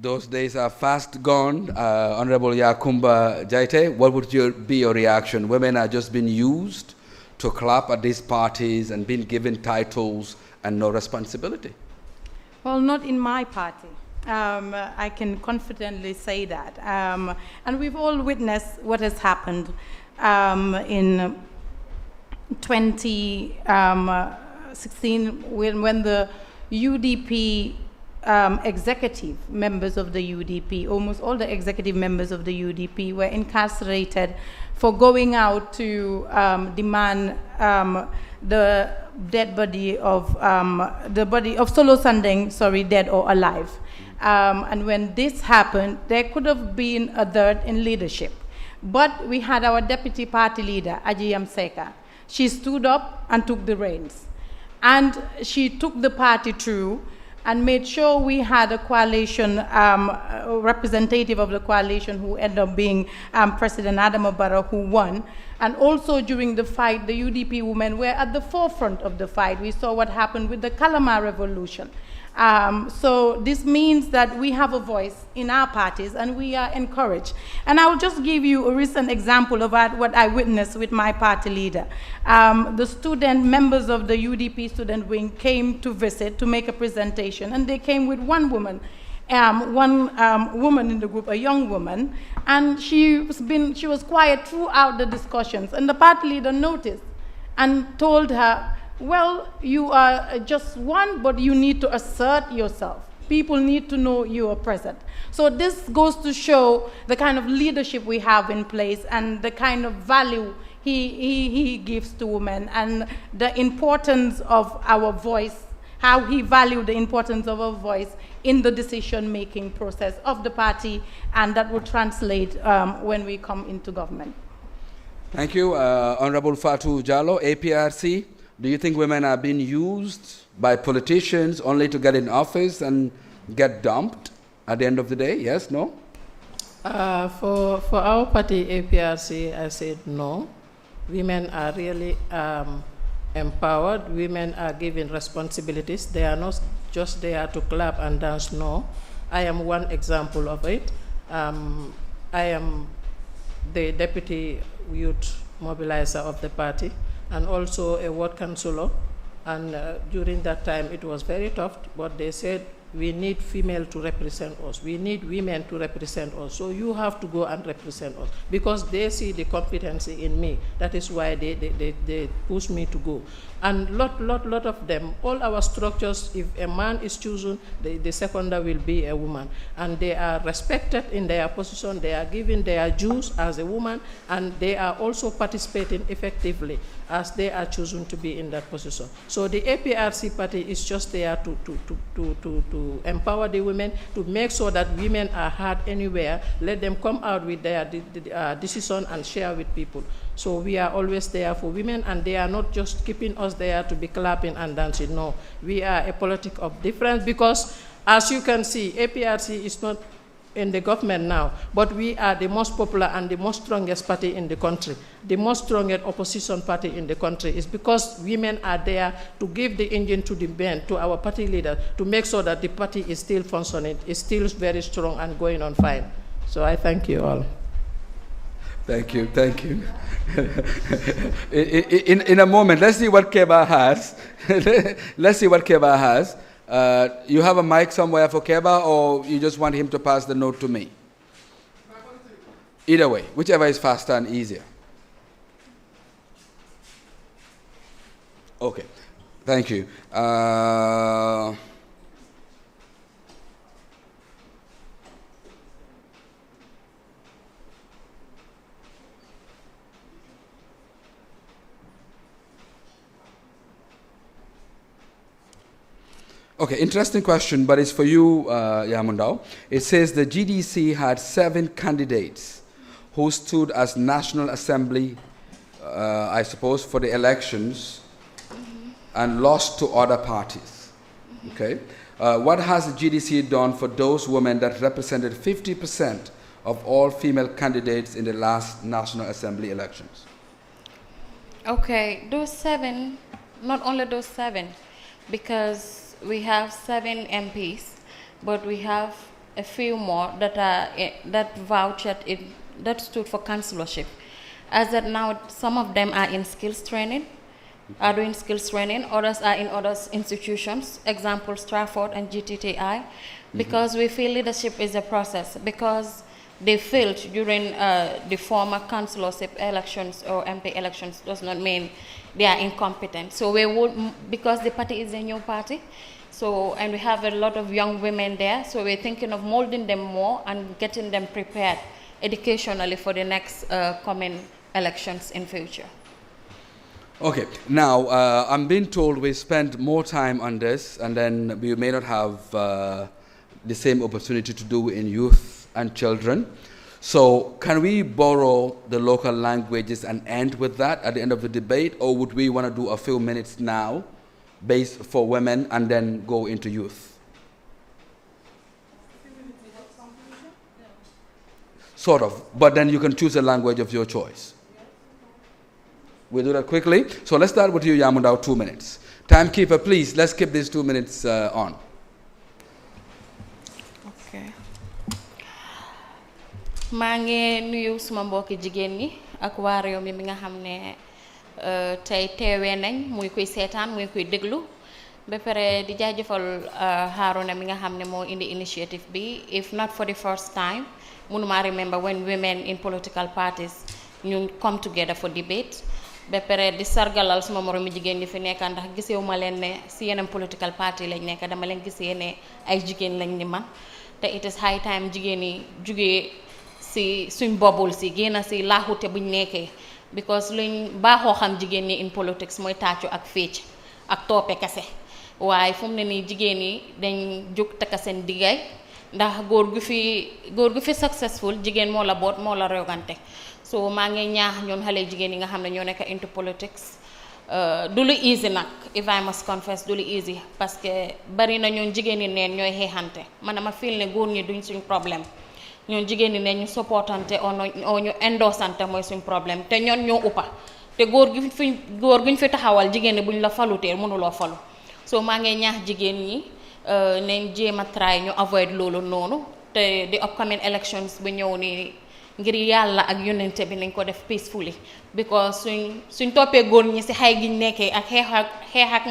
Those days are fast gone. Honorable Yakumba Jaite, what would be your reaction? Women are just being used to clap at these parties and being given titles and no responsibility. Well, not in my party. I can confidently say that. And we've all witnessed what has happened in 2016 when the UDP executive members of the UDP, almost all the executive members of the UDP were incarcerated for going out to demand the dead body of Solo Sandeng, dead or alive. And when this happened, there could have been a dearth in leadership. But we had our deputy party leader, Ajiyam Seka. She stood up and took the reins. And she took the party through and made sure we had a coalition, a representative of the coalition who ended up being President Adama Barrow, who won. And also during the fight, the UDP women were at the forefront of the fight. We saw what happened with the Kalama Revolution. So this means that we have a voice in our parties and we are encouraged. And I will just give you a recent example of what I witnessed with my party leader. The members of the UDP student wing came to visit to make a presentation, and they came with one woman. One woman in the group, a young woman, and she was quiet throughout the discussions. And the party leader noticed and told her, well, you are just one, but you need to assert yourself. People need to know you are present. So this goes to show the kind of leadership we have in place and the kind of value he gives to women and the importance of our voice, how he valued the importance of our voice in the decision-making process of the party, and that will translate when we come into government. Thank you. Honorable Fatou Jallow, APRC. Do you think women are being used by politicians only to get in office and get dumped at the end of the day? Yes, no? For our party, APRC, I said no. Women are really empowered. Women are given responsibilities. They are not just there to clap and dance, no. I am one example of it. I am the deputy youth mobilizer of the party, and also a ward councillor. And during that time, it was very tough, but they said, we need female to represent us. We need women to represent us. So you have to go and represent us. Because they see the competency in me. That is why they push me to go. And lot of them, all our structures, if a man is chosen, the seconder will be a woman. And they are respected in their position. They are given their dues as a woman. And they are also participating effectively as they are chosen to be in that position. So the APRC party is just there to empower the women, to make sure that women are heard anywhere, let them come out with their decision and share with people. So we are always there for women, and they are not just keeping us there to be clapping and dancing. No, we are a politic of difference, because as you can see, APRC is not in the government now, but we are the most popular and the most strongest party in the country. The most strongest opposition party in the country is because women are there to give the engine to the men, to our party leaders, to make sure that the party is still functioning, is still very strong and going on fine. So I thank you all. Thank you, thank you. In a moment, let's see what Keba has. Let's see what Keba has. You have a mic somewhere for Keba, or you just want him to pass the note to me? Either way, whichever is faster and easier. Okay. Thank you. Okay, interesting question, but it's for you, Yamundao. It says the GDC had 7 candidates who stood as National Assembly, I suppose, for the elections and lost to other parties. Okay, what has the GDC done for those women that represented 50% of all female candidates in the last National Assembly elections? Okay, those 7, not only those 7, because we have 7 MPs, but we have a few more that are that vouchered that stood for councillorship. As that now, some of them are in skills training, are doing skills training. Others are in other institutions. Example, Stratford and GTTI, because we feel leadership is a process. Because they failed during the former councillorship elections or MP elections does not mean they are incompetent. So we would, because the party is a new party, so, and we have a lot of young women there, so we're thinking of molding them more and getting them prepared educationally for the next coming elections in future. Okay, now I'm being told we spent more time on this, and then we may not have the same opportunity to do in youth and children. So can we borrow the local languages and end with that at the end of the debate, or would we want to do a few minutes now based for women and then go into youth? Sort of, but then you can choose a language of your choice. We'll do that quickly. So let's start with you, Yamundao, 2 minutes. Timekeeper, please, let's keep these 2 minutes on. Okay. maa ngi nuyu suma mbokki jigéen ñi ak waa réew mi nga xam ne tey teewee nañ muy kuy seetaan muy kuy déglu ba pare di jaajëfal Haruna mi nga xam ne moo indi initiative bi. If not for the first time, mënuma remember when women in political parties ñu come together for debate. ba pare di sargalal suma moromi jigéen ñi fi nekk ndax gisewuma leen ne si yeneen political party lañ nekk, dama leen gisee ne ay jigéen lañ ni man. te it is high time jigéen yi jugee si suñ bobul si génn si laaxute buñ nekkee, because luñ baaxoo xam jigéen ñi in politics mooy tàccu ak fécc ak toppe kase. waaye fu mu ne nii jigéen yi dañ jóg takka seen diggay ndax góor gu fi successful jigéen moo la boot moo la rogante. so maa ngi ñaax ñoon xale jigéen yi nga xam ne ñoo nekk into politics du lu easy nag, if I must confess du lu easy, parce que bari na ñoon jigéen yi neen ñooy xeexante. man dama feel ne góor ñi duñ suñ problème, ñoon jigéen ñi neen ñu supportante o ñu endorsante mooy suñ problème, te ñoon ñoo uppa. te góor guñ fi taxawal jigéen ñi buñ la falutee mënuloo falu. so maa ngi ñaax jigéen ñi nañ jéem a try ñu avoid loolu noonu, te the upcoming elections bu ñëw ni ngir yàlla ak yonente bi nañ ko def peacefully, because suñ toppee góor ñi si xay giñ nekkee ak xeex ak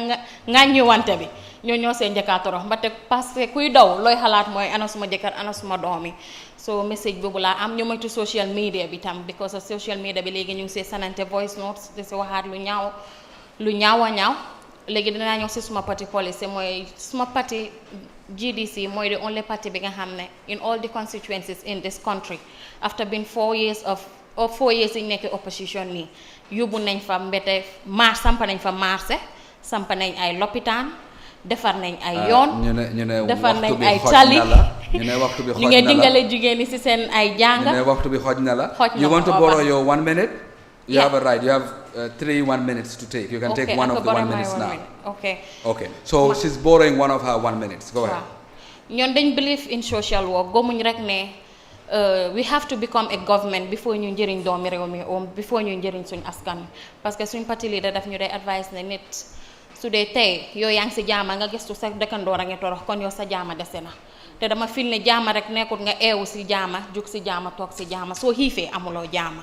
ŋàññiwante bi ñoo seen njëkkaa torox ba te parce que kuy daw looy xalaat mooy ana suma jëkkër ana suma doom yi. so message boobu laa am ñu moytu social media bi tam, because of social media bi léegi ñu ngi see sanante voice notes di si waxaat lu ñaaw a ñaaw. léegi dinaa ñëw si suma party policy mooy suma party GDC mooy the only party bi nga xam ne in all the constituencies in this country after being 4 years yi nekk opposition nii yóbbu nañ fa mbete samp nañ fa marché, samp nañ ay lopitaan, defar nañ ay yoon, defar nañ ay tali, ñu ngi dingale jigéen ñi si seen ay jànga. ñu ne waxtu bi xoj na la. You want to borrow your 1 minute? You have a right. You have 3 1 minutes to take. You can take one of the 1 minutes now. Okay. So she's borrowing one of her 1 minutes. Go ahead. ñoon dañ believe in social work. gomuñ rek ne we have to become a government before ñu njëriñ doomi réew mi before ñu njëriñ suñ askan, parce que suñ parti leader daf ñu day advice ne nit su dee tey yow yaa ngi si jaama nga gëstu sa dëkkandoor a ngi torox kon yow sa jaama dese na. te dama fil ne jaama rek nekkut nga eewu si jaama jug si jaama toog si jaama. soo xiifee amuloo jaama,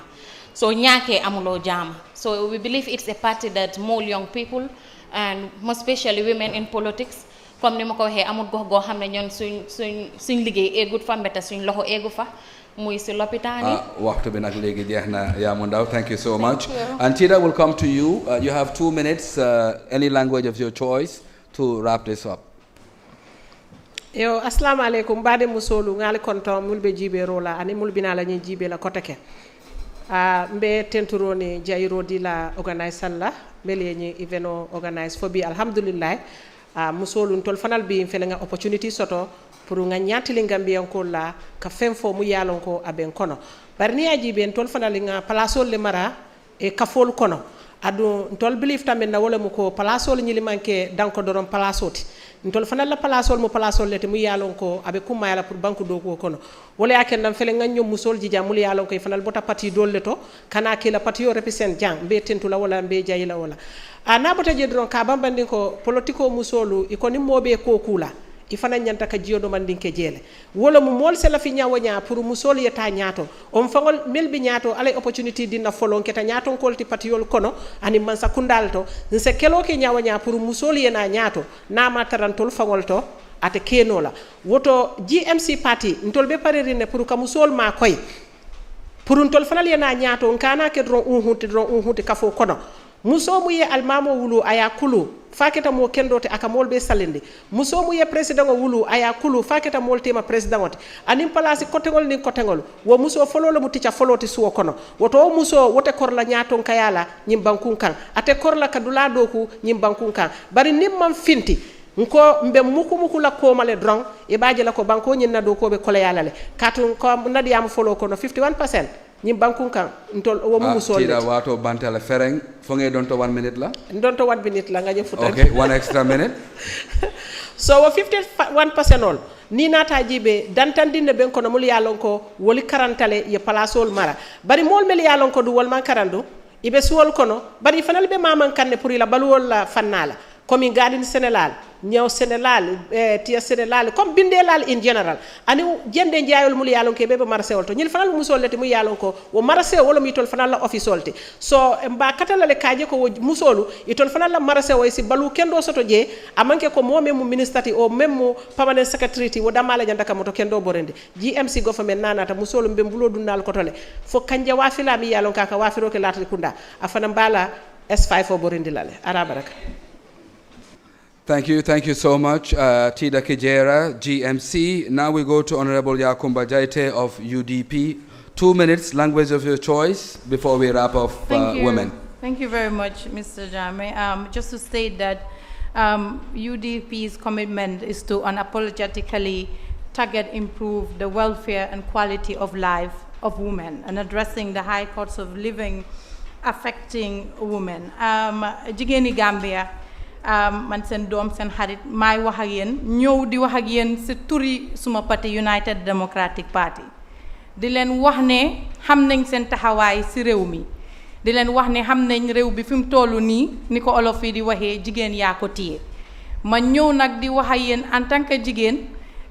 so ñaakee amuloo jaama. so we believe it's a party that more young people and most especially women in politics. comme ni ma ko waxee amul gox goo xam ne ñoon suñ liggéey eegut fa mbete suñ loxo eegu fa. muy si lopitaan yi. waxtu bi nag léegi jeex na Yamu Ndaw, thank you so much. you. And Tida will come to you. You have 2 minutes, any language of your choice, to wrap this up. Yo assalamu alaikum bade musolu ngali konto mulbe jibe rola ani mulbina la nyi jibe la koteke mbe tenturoni jairo di la organize la mele nyi eveno organize fobi alhamdulillah musolu tol fanal bi fele nga opportunity soto pour nga nyatili ngambiyan ko la ka fenfo mu yalon ko aben kono barni ajibe tol fanal nga palasol le mara e kafol kono adu tol belief tamen na wala mu ko palasol nyili manke danko doron palasoti ntol fanal la palasol mo palasol lete mu yalon ko abe kuma yala pour banku do ko kono wala yaken dam fele nganyo musol jija mul yalon ko fanal bota pati dolle to kana ke la pati yo represent jang be tentu la wala be jayila wala ana bota je don ka bambandi ko politiko musolu ikoni mobe ko kula ifana nyanta ka jiyodo mandinke jele wala mu mol se la fi nyawanya pour musol yeta nyato on fangol melbi nyato alay opportunity dina folon keta nyato kolti patiyol kono ani man sakundal to nse kelo ke nyawanya pour musol yena nyato na ma tarantol fangol to ate kenola woto GMC party ntol be parerine pour ka musol ma koy pour ntol fanal yena nyato nkana ke dron unhuti kafo kono muso mu ye almamo wulu aya kulu faketa mo kendote aka molbe salende muso mu ye president wulu aya kulu faketa moltema president wote anim place kotengol ni kotengol wo muso fololo mu tica foloti suwo kono woto muso wote korla nyaton kayala nyim bankun kan ate korla kadula doku nyim bankun kan bari nimman finti nko mbe muku la ko male drong e baaje la ko banko nyinna do ko be kole yala le katun ko nadi am folo kono 51% nyim bankun kan ntol wo mu muso Tida wato bantala fereng fonge don to 1 minute la don to 1 minute la nga futa okay 1 extra minute so wo 51% all ni nata jibe dantandinde ben kono mul yalon ko woli karantale ye palasol mara bari mol mel yalon ko du wol man karandu ibe suwol kono bari fanal be maman kanne pour ila balwol la fannala comme gadin Sénégal ñew Sénégal tia Sénégal comme bindelal in general ani jende njaayol mul yalon ke bebe marché wolto ñil fanal musolete mu yalon ko wo marché wala mi tol fanal la office wolte so mba katala le kaaje ko musolu itol fanal la marché way si balu kendo soto je amanke ko mo mem ministati o mem permanent secretary wo damala nyanda kam to kendo borende GMC government nanata musolu mbe mbulo dunal ko tole fo kanje wafila mi yalon kaka wafiro ke latri kunda afana mbala S5 o borende lale arabaraka. Thank you so much, Tida Kijera, GMC. Now we go to Honorable Yakumba Jaite of UDP. 2 minutes, language of your choice, before we wrap up women. Thank you very much, Mr. Jame. Just to state that UDP's commitment is to unapologetically target, improve the welfare and quality of life of women and addressing the high costs of living affecting women. Jigéeni Gambia, man sen dom sen xarit may wax ak yeen ñew di wax ak yeen ci turi suma parti United Democratic Party di len wax ne xam nañ sen taxaway ci rew mi di len wax ne xam nañ rew bi fim tollu ni niko olof yi di waxe jigen ya ko tié ma ñew nak di wax ak yeen en tant que jigen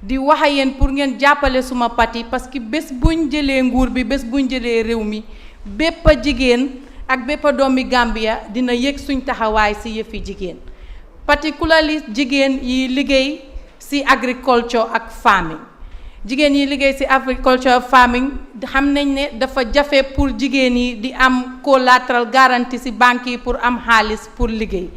di wax ak yeen pour ngeen jappalé suma parti parce que bes buñ jëlé nguur bi bes buñ jëlé rew mi bépp jigen ak bépp doomi Gambia dina yek suñ taxaway ci yefi jigen particularly jigen yi liggéey ci agriculture ak farming jigen yi liggéey ci agriculture farming xam nañ ne dafa jafe pour jigen yi di am collateral guarantee ci banque yi pour am xaalis pour liggéey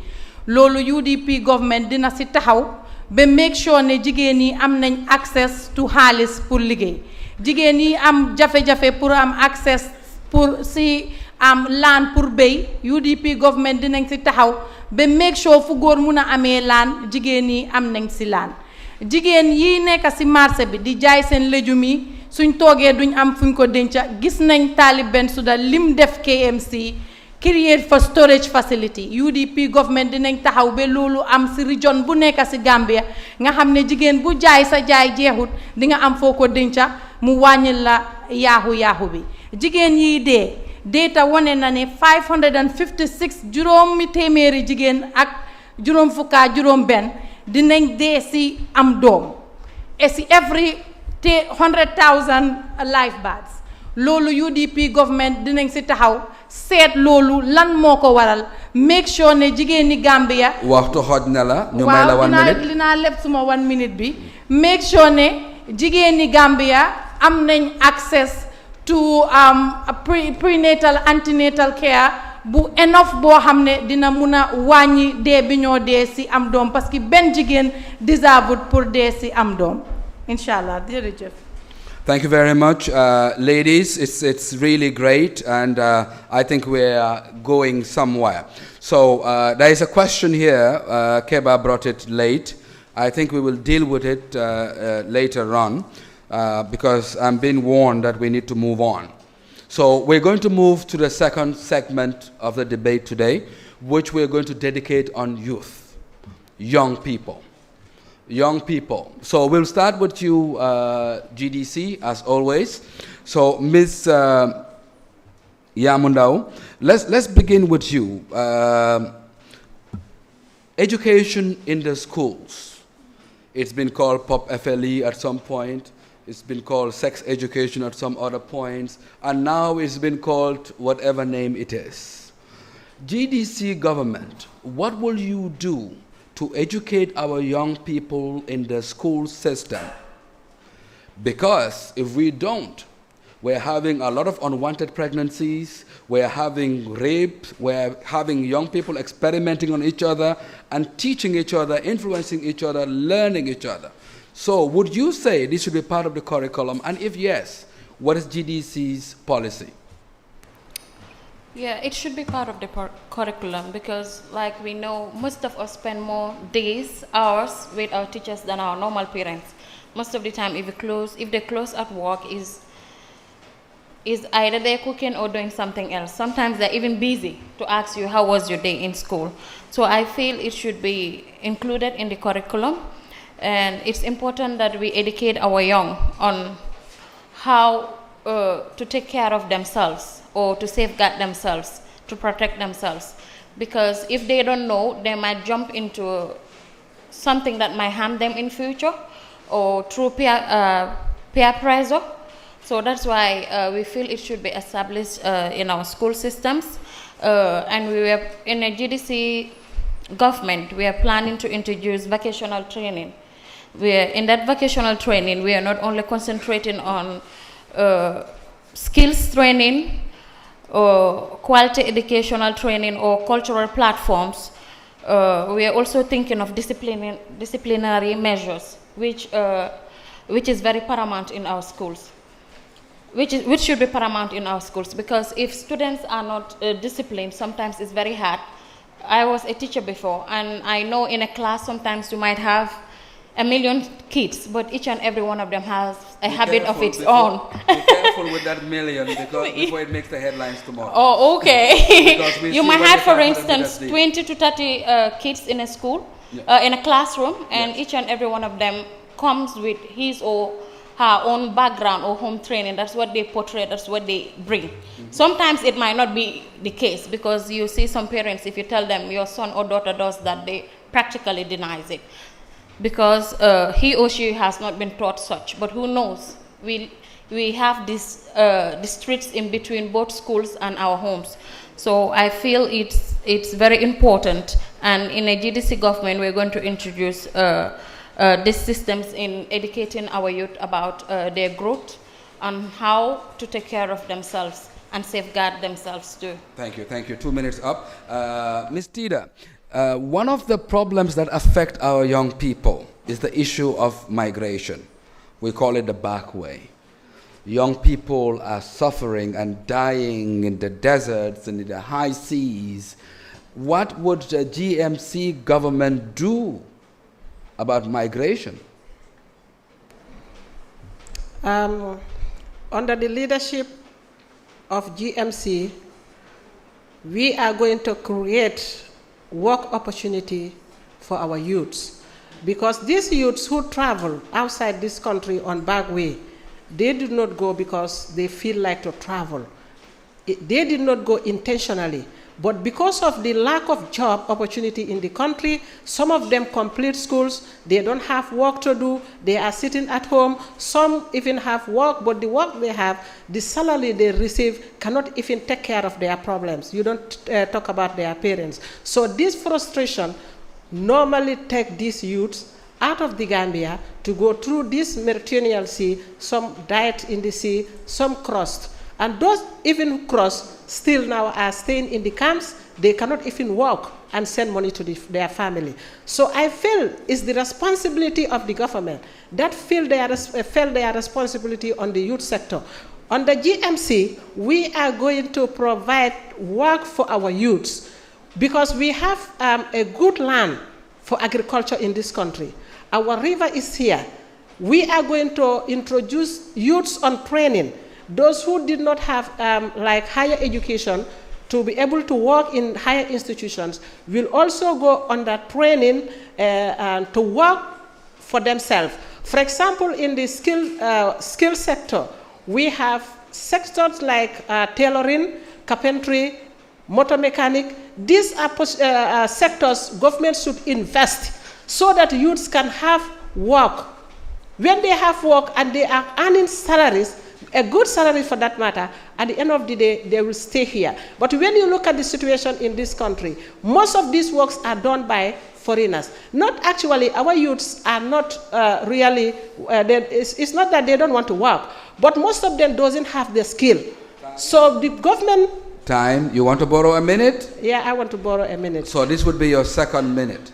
lolu UDP government dina ci taxaw be make sure ne jigen yi am nañ access to xaalis pour liggéey jigen yi am jafe-jafe pour am access pour ci am land pour bay UDP government dinañ ci taxaw be make sure fu góor mun a amee laan jigéen yi am nañ ci laan jigéen yi nekk ci marché bi di jaay seen légumes yi suñ toogee duñ am fuñ ko denca gis nañ Talib Bensouda lim def KMC create for storage facility UDP government dinañ taxaw be loolu am ci region bu nekk ci Gambia nga xam ne jigéen bu jaay sa jaay jeexut di nga am foo ko denca mu wàññil la yaaxu bi jigéen yi dee data wone na ne 556 juróomi téeméeri jigéen ak juróom fukka juróom benn dinañ dee ci am doom et ci every 100,000 live births loolu UDP government dinañ ci taxaw seet loolu lan moo ko waral make sure ne jigéeni Gambia waxtu xoj na la ñu may la 1 minute dinaa leb suma 1 minute bi make sure ne jigéeni Gambia am nañ access to prenatal antenatal care bu enough boo xam ne dina mun a wàññi dee bi ñoo dee si am doom parce que benn jigéen deserved pour dee si am doom inshallah jërëjëf. Thank you very much, ladies. It's really great, and I think we're going somewhere. So there is a question here. Keba brought it late. I think we will deal with it later on because I'm being warned that we need to move on. So we're going to move to the second segment of the debate today, which we're going to dedicate on youth, young people. Young people. So we'll start with you, GDC, as always. So Ms. Yamundao, let's begin with you. Education in the schools. It's been called POP FLE at some point. It's been called sex education at some other points. And now it's been called whatever name it is. GDC government, what will you do to educate our young people in the school system? Because if we don't, we're having a lot of unwanted pregnancies, we're having rape, we're having young people experimenting on each other and teaching each other, influencing each other, learning each other. So would you say this should be part of the curriculum? And if yes, what is GDC's policy? Yeah, it should be part of the curriculum because, like we know, most of us spend more days, hours with our teachers than our normal parents. Most of the time, if they close at work, is either they're cooking or doing something else. Sometimes they're even busy to ask you, how was your day in school? So I feel it should be included in the curriculum, and it's important that we educate our young on how to take care of themselves or to safeguard themselves, to protect themselves. Because if they don't know, they might jump into something that might harm them in future or through peer pressure. So that's why we feel it should be established in our school systems. And we were in a GDC government, we are planning to introduce vocational training. In that vocational training, we are not only concentrating on skills training, or quality educational training, or cultural platforms. We are also thinking of disciplinary measures, which is very paramount in our schools. Which should be paramount in our schools, because if students are not disciplined, sometimes it's very hard. I was a teacher before, and I know in a class sometimes you might have 1 million kids, but each and every one of them has a habit of its own. Be careful with that million before it makes the headlines tomorrow. Oh, okay. You might have, for instance, 20 to 30 kids in a school, in a classroom, and each and every one of them comes with his or her own background or home training. That's what they portray, that's what they bring. Mm-hmm. Sometimes it might not be the case, because you see some parents, if you tell them your son or daughter does that, they practically denies it, because he or she has not been taught such. But who knows? We have this streets in between both schools and our homes. So I feel it's very important, and in a GDC government we're going to introduce these systems in educating our youth about their growth and how to take care of themselves and safeguard themselves too. Thank you. 2 minutes up. Ms. Tida, one of the problems that affect our young people is the issue of migration. We call it the back way. Young people are suffering and dying in the deserts and in the high seas. What would the GMC government do about migration? Under the leadership of GMC, we are going to create work opportunity for our youths, because these youths who travel outside this country on back way, they do not go because they feel like to travel. They did not go intentionally. But because of the lack of job opportunity in the country, some of them complete schools, they don't have work to do, they are sitting at home. Some even have work, but the work they have, the salary they receive cannot even take care of their problems. You don't talk about their parents. So this frustration normally take these youths out of the Gambia to go through this Mediterranean Sea. Some died in the sea, some crossed. And those even who crossed still now are staying in the camps. They cannot even walk and send money to their family. So I feel it's the responsibility of the government that felt their responsibility on the youth sector. On the GMC, we are going to provide work for our youths because we have a good land for agriculture in this country. Our river is here. We are going to introduce youths on training. Those who did not have like higher education to be able to work in higher institutions will also go under training to work for themselves. For example, in the skill sector, we have sectors like tailoring, carpentry, motor mechanic. These are sectors government should invest so that youths can have work. When they have work and they are earning salaries, a good salary for that matter, at the end of the day, they will stay here. But when you look at the situation in this country, most of these works are done by foreigners. Not actually, our youths are not really, it's not that they don't want to work, but most of them doesn't have the skill. So the government... Time, you want to borrow a minute? Yeah, I want to borrow a minute. So this would be your second minute.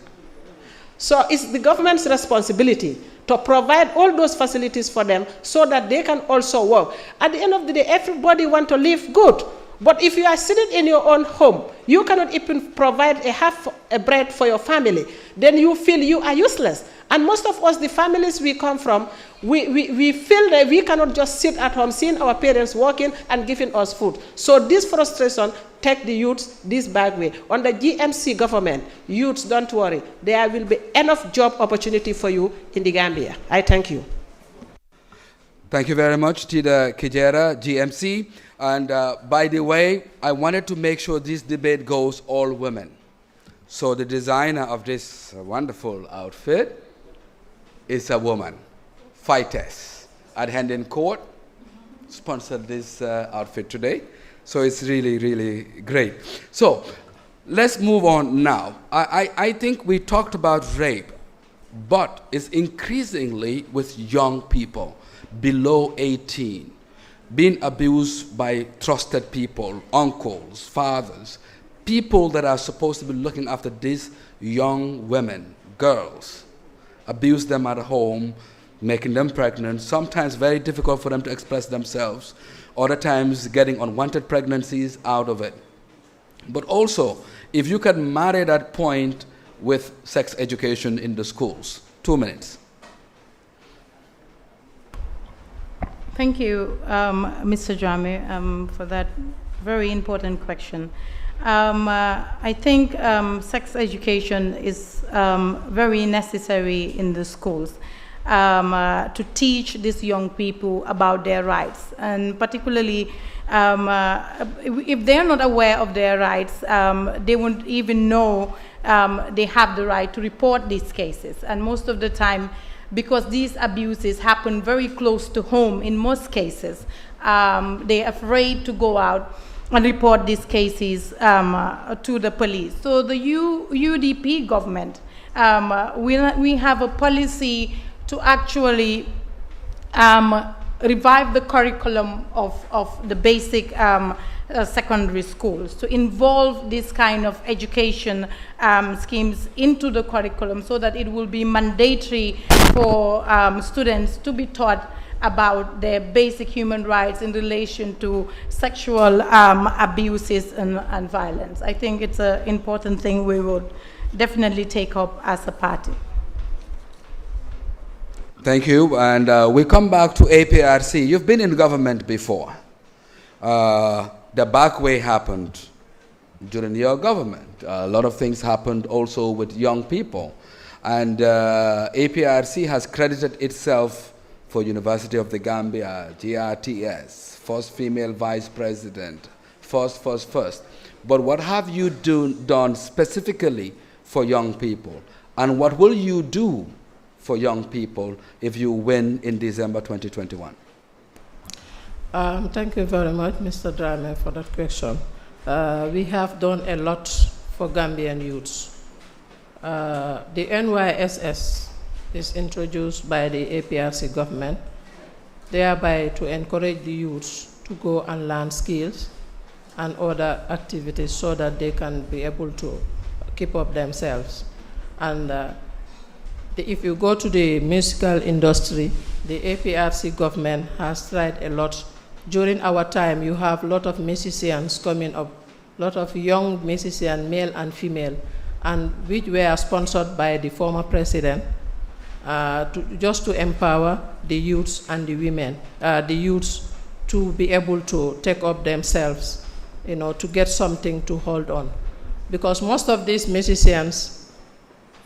So it's the government's responsibility to provide all those facilities for them so that they can also work. At the end of the day, everybody wants to live good. But if you are sitting in your own home, you cannot even provide half a bread for your family, then you feel you are useless. And most of us, the families we come from, we feel that we cannot just sit at home seeing our parents working and giving us food. So this frustration take the youths this back way. On the GMC government, youths, don't worry. There will be enough job opportunity for you in the Gambia. I thank you. Thank you very much, Tida Kijera, GMC. And by the way, I wanted to make sure this debate goes all women. So the designer of this wonderful outfit is a woman, Fightess, at Hendon Court, sponsored this outfit today. So it's really, really great. So let's move on now. I think we talked about rape, but it's increasingly with young people below 18, being abused by trusted people, uncles, fathers, people that are supposed to be looking after these young women, girls, abuse them at home, making them pregnant, sometimes very difficult for them to express themselves, other times getting unwanted pregnancies out of it. But also, if you can marry that point with sex education in the schools. 2 minutes. Thank you, Mr. Jame, for that very important question. I think sex education is very necessary in the schools to teach these young people about their rights, and particularly if they're not aware of their rights, they won't even know they have the right to report these cases. And most of the time, because these abuses happen very close to home in most cases, they're afraid to go out and report these cases to the police. So the UDP government, we have a policy to actually revive the curriculum of the basic secondary schools, to involve this kind of education schemes into the curriculum so that it will be mandatory for students to be taught about their basic human rights in relation to sexual abuses and violence. I think it's an important thing we would definitely take up as a party. Thank you. And we come back to APRC. You've been in government before. The back way happened during your government. A lot of things happened also with young people. And APRC has credited itself for University of the Gambia, GRTS, first female vice president, first. But what have you done specifically for young people? And what will you do for young people if you win in December 2021? Thank you very much, Mr. Drame, for that question. We have done a lot for Gambian youths. The NYSS is introduced by the APRC government, thereby to encourage the youths to go and learn skills and other activities so that they can be able to keep up themselves. And if you go to the musical industry, the APRC government has tried a lot. During our time, you have a lot of musicians coming up, a lot of young musicians, male and female, and which were sponsored by the former president, just to empower the youths and the women, the youths to be able to take up themselves, to get something to hold on. Because most of these musicians,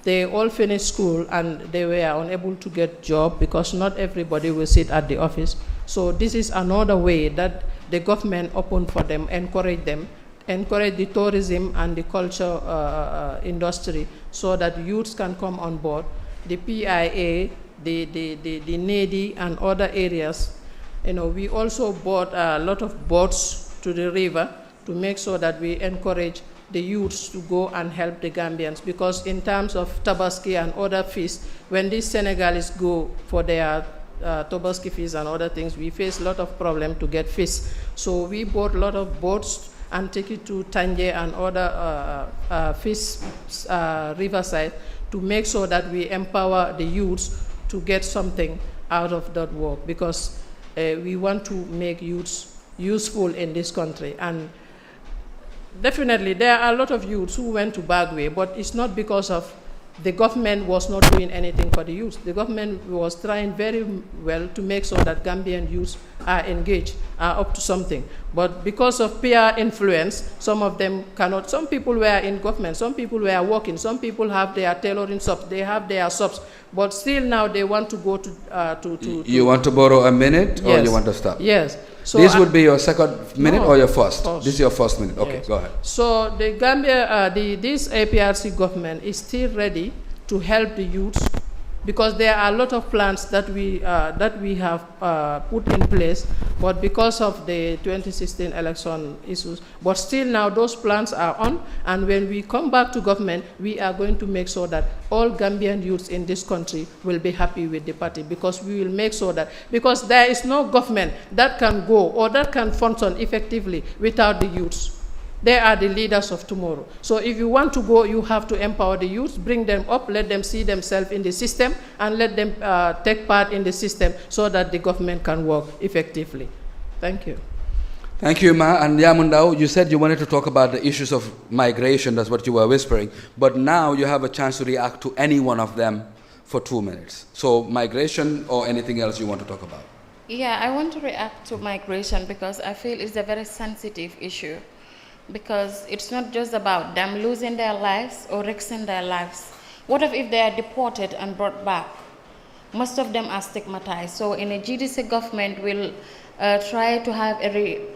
they all finished school and they were unable to get job because not everybody will sit at the office. So this is another way that the government opened for them, encourage the tourism and the culture industry so that youths can come on board. The PIA, the Navy and other areas, we also bought a lot of boats to the river to make sure that we encourage the youths to go and help the Gambians, because in terms of tabaski and other fish, when these Senegalese go for their tabaski fish and other things, we face a lot of problem to get fish. So we bought a lot of boats and take it to Tanje and other fish riverside to make sure that we empower the youths to get something out of that work, because we want to make youths useful in this country. And definitely, there are a lot of youths who went to Bagwe, but it's not because of the government was not doing anything for the youth. The government was trying very well to make sure that Gambian youths are engaged, are up to something. But because of peer influence, some of them cannot. Some people were in government, some people were working, some people have their tailoring shops, they have their shops, but still now they want to go to You want to borrow a minute, yes, or you want to stop? Yes. So this would be your second minute, no, or your first? first? This is your first minute. Okay, yes. Go ahead. So the Gambia, this APRC government is still ready to help the youths, because there are a lot of plans that we have put in place, but because of the 2016 election issues, but still now those plans are on, and when we come back to government, we are going to make sure that all Gambian youths in this country will be happy with the party, because we will make sure that, because there is no government that can go or that can function effectively without the youths. They are the leaders of tomorrow. So if you want to go, you have to empower the youth, bring them up, let them see themselves in the system, and let them take part in the system so that the government can work effectively. Thank you. Thank you, Ma. And Yamundao, you said you wanted to talk about the issues of migration. That's what you were whispering. But now you have a chance to react to any one of them for 2 minutes. So migration or anything else you want to talk about? Yeah, I want to react to migration because I feel it's a very sensitive issue. Because it's not just about them losing their lives or risking their lives. What if they are deported and brought back? Most of them are stigmatized. So in a GDC government will try to have a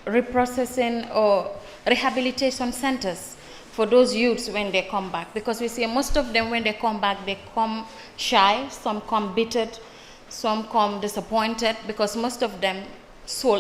reprocessing or rehabilitation centers for those youths when they come back. Because we see most of them when they come back, they come shy, some come bitter, some come disappointed, because most of them sold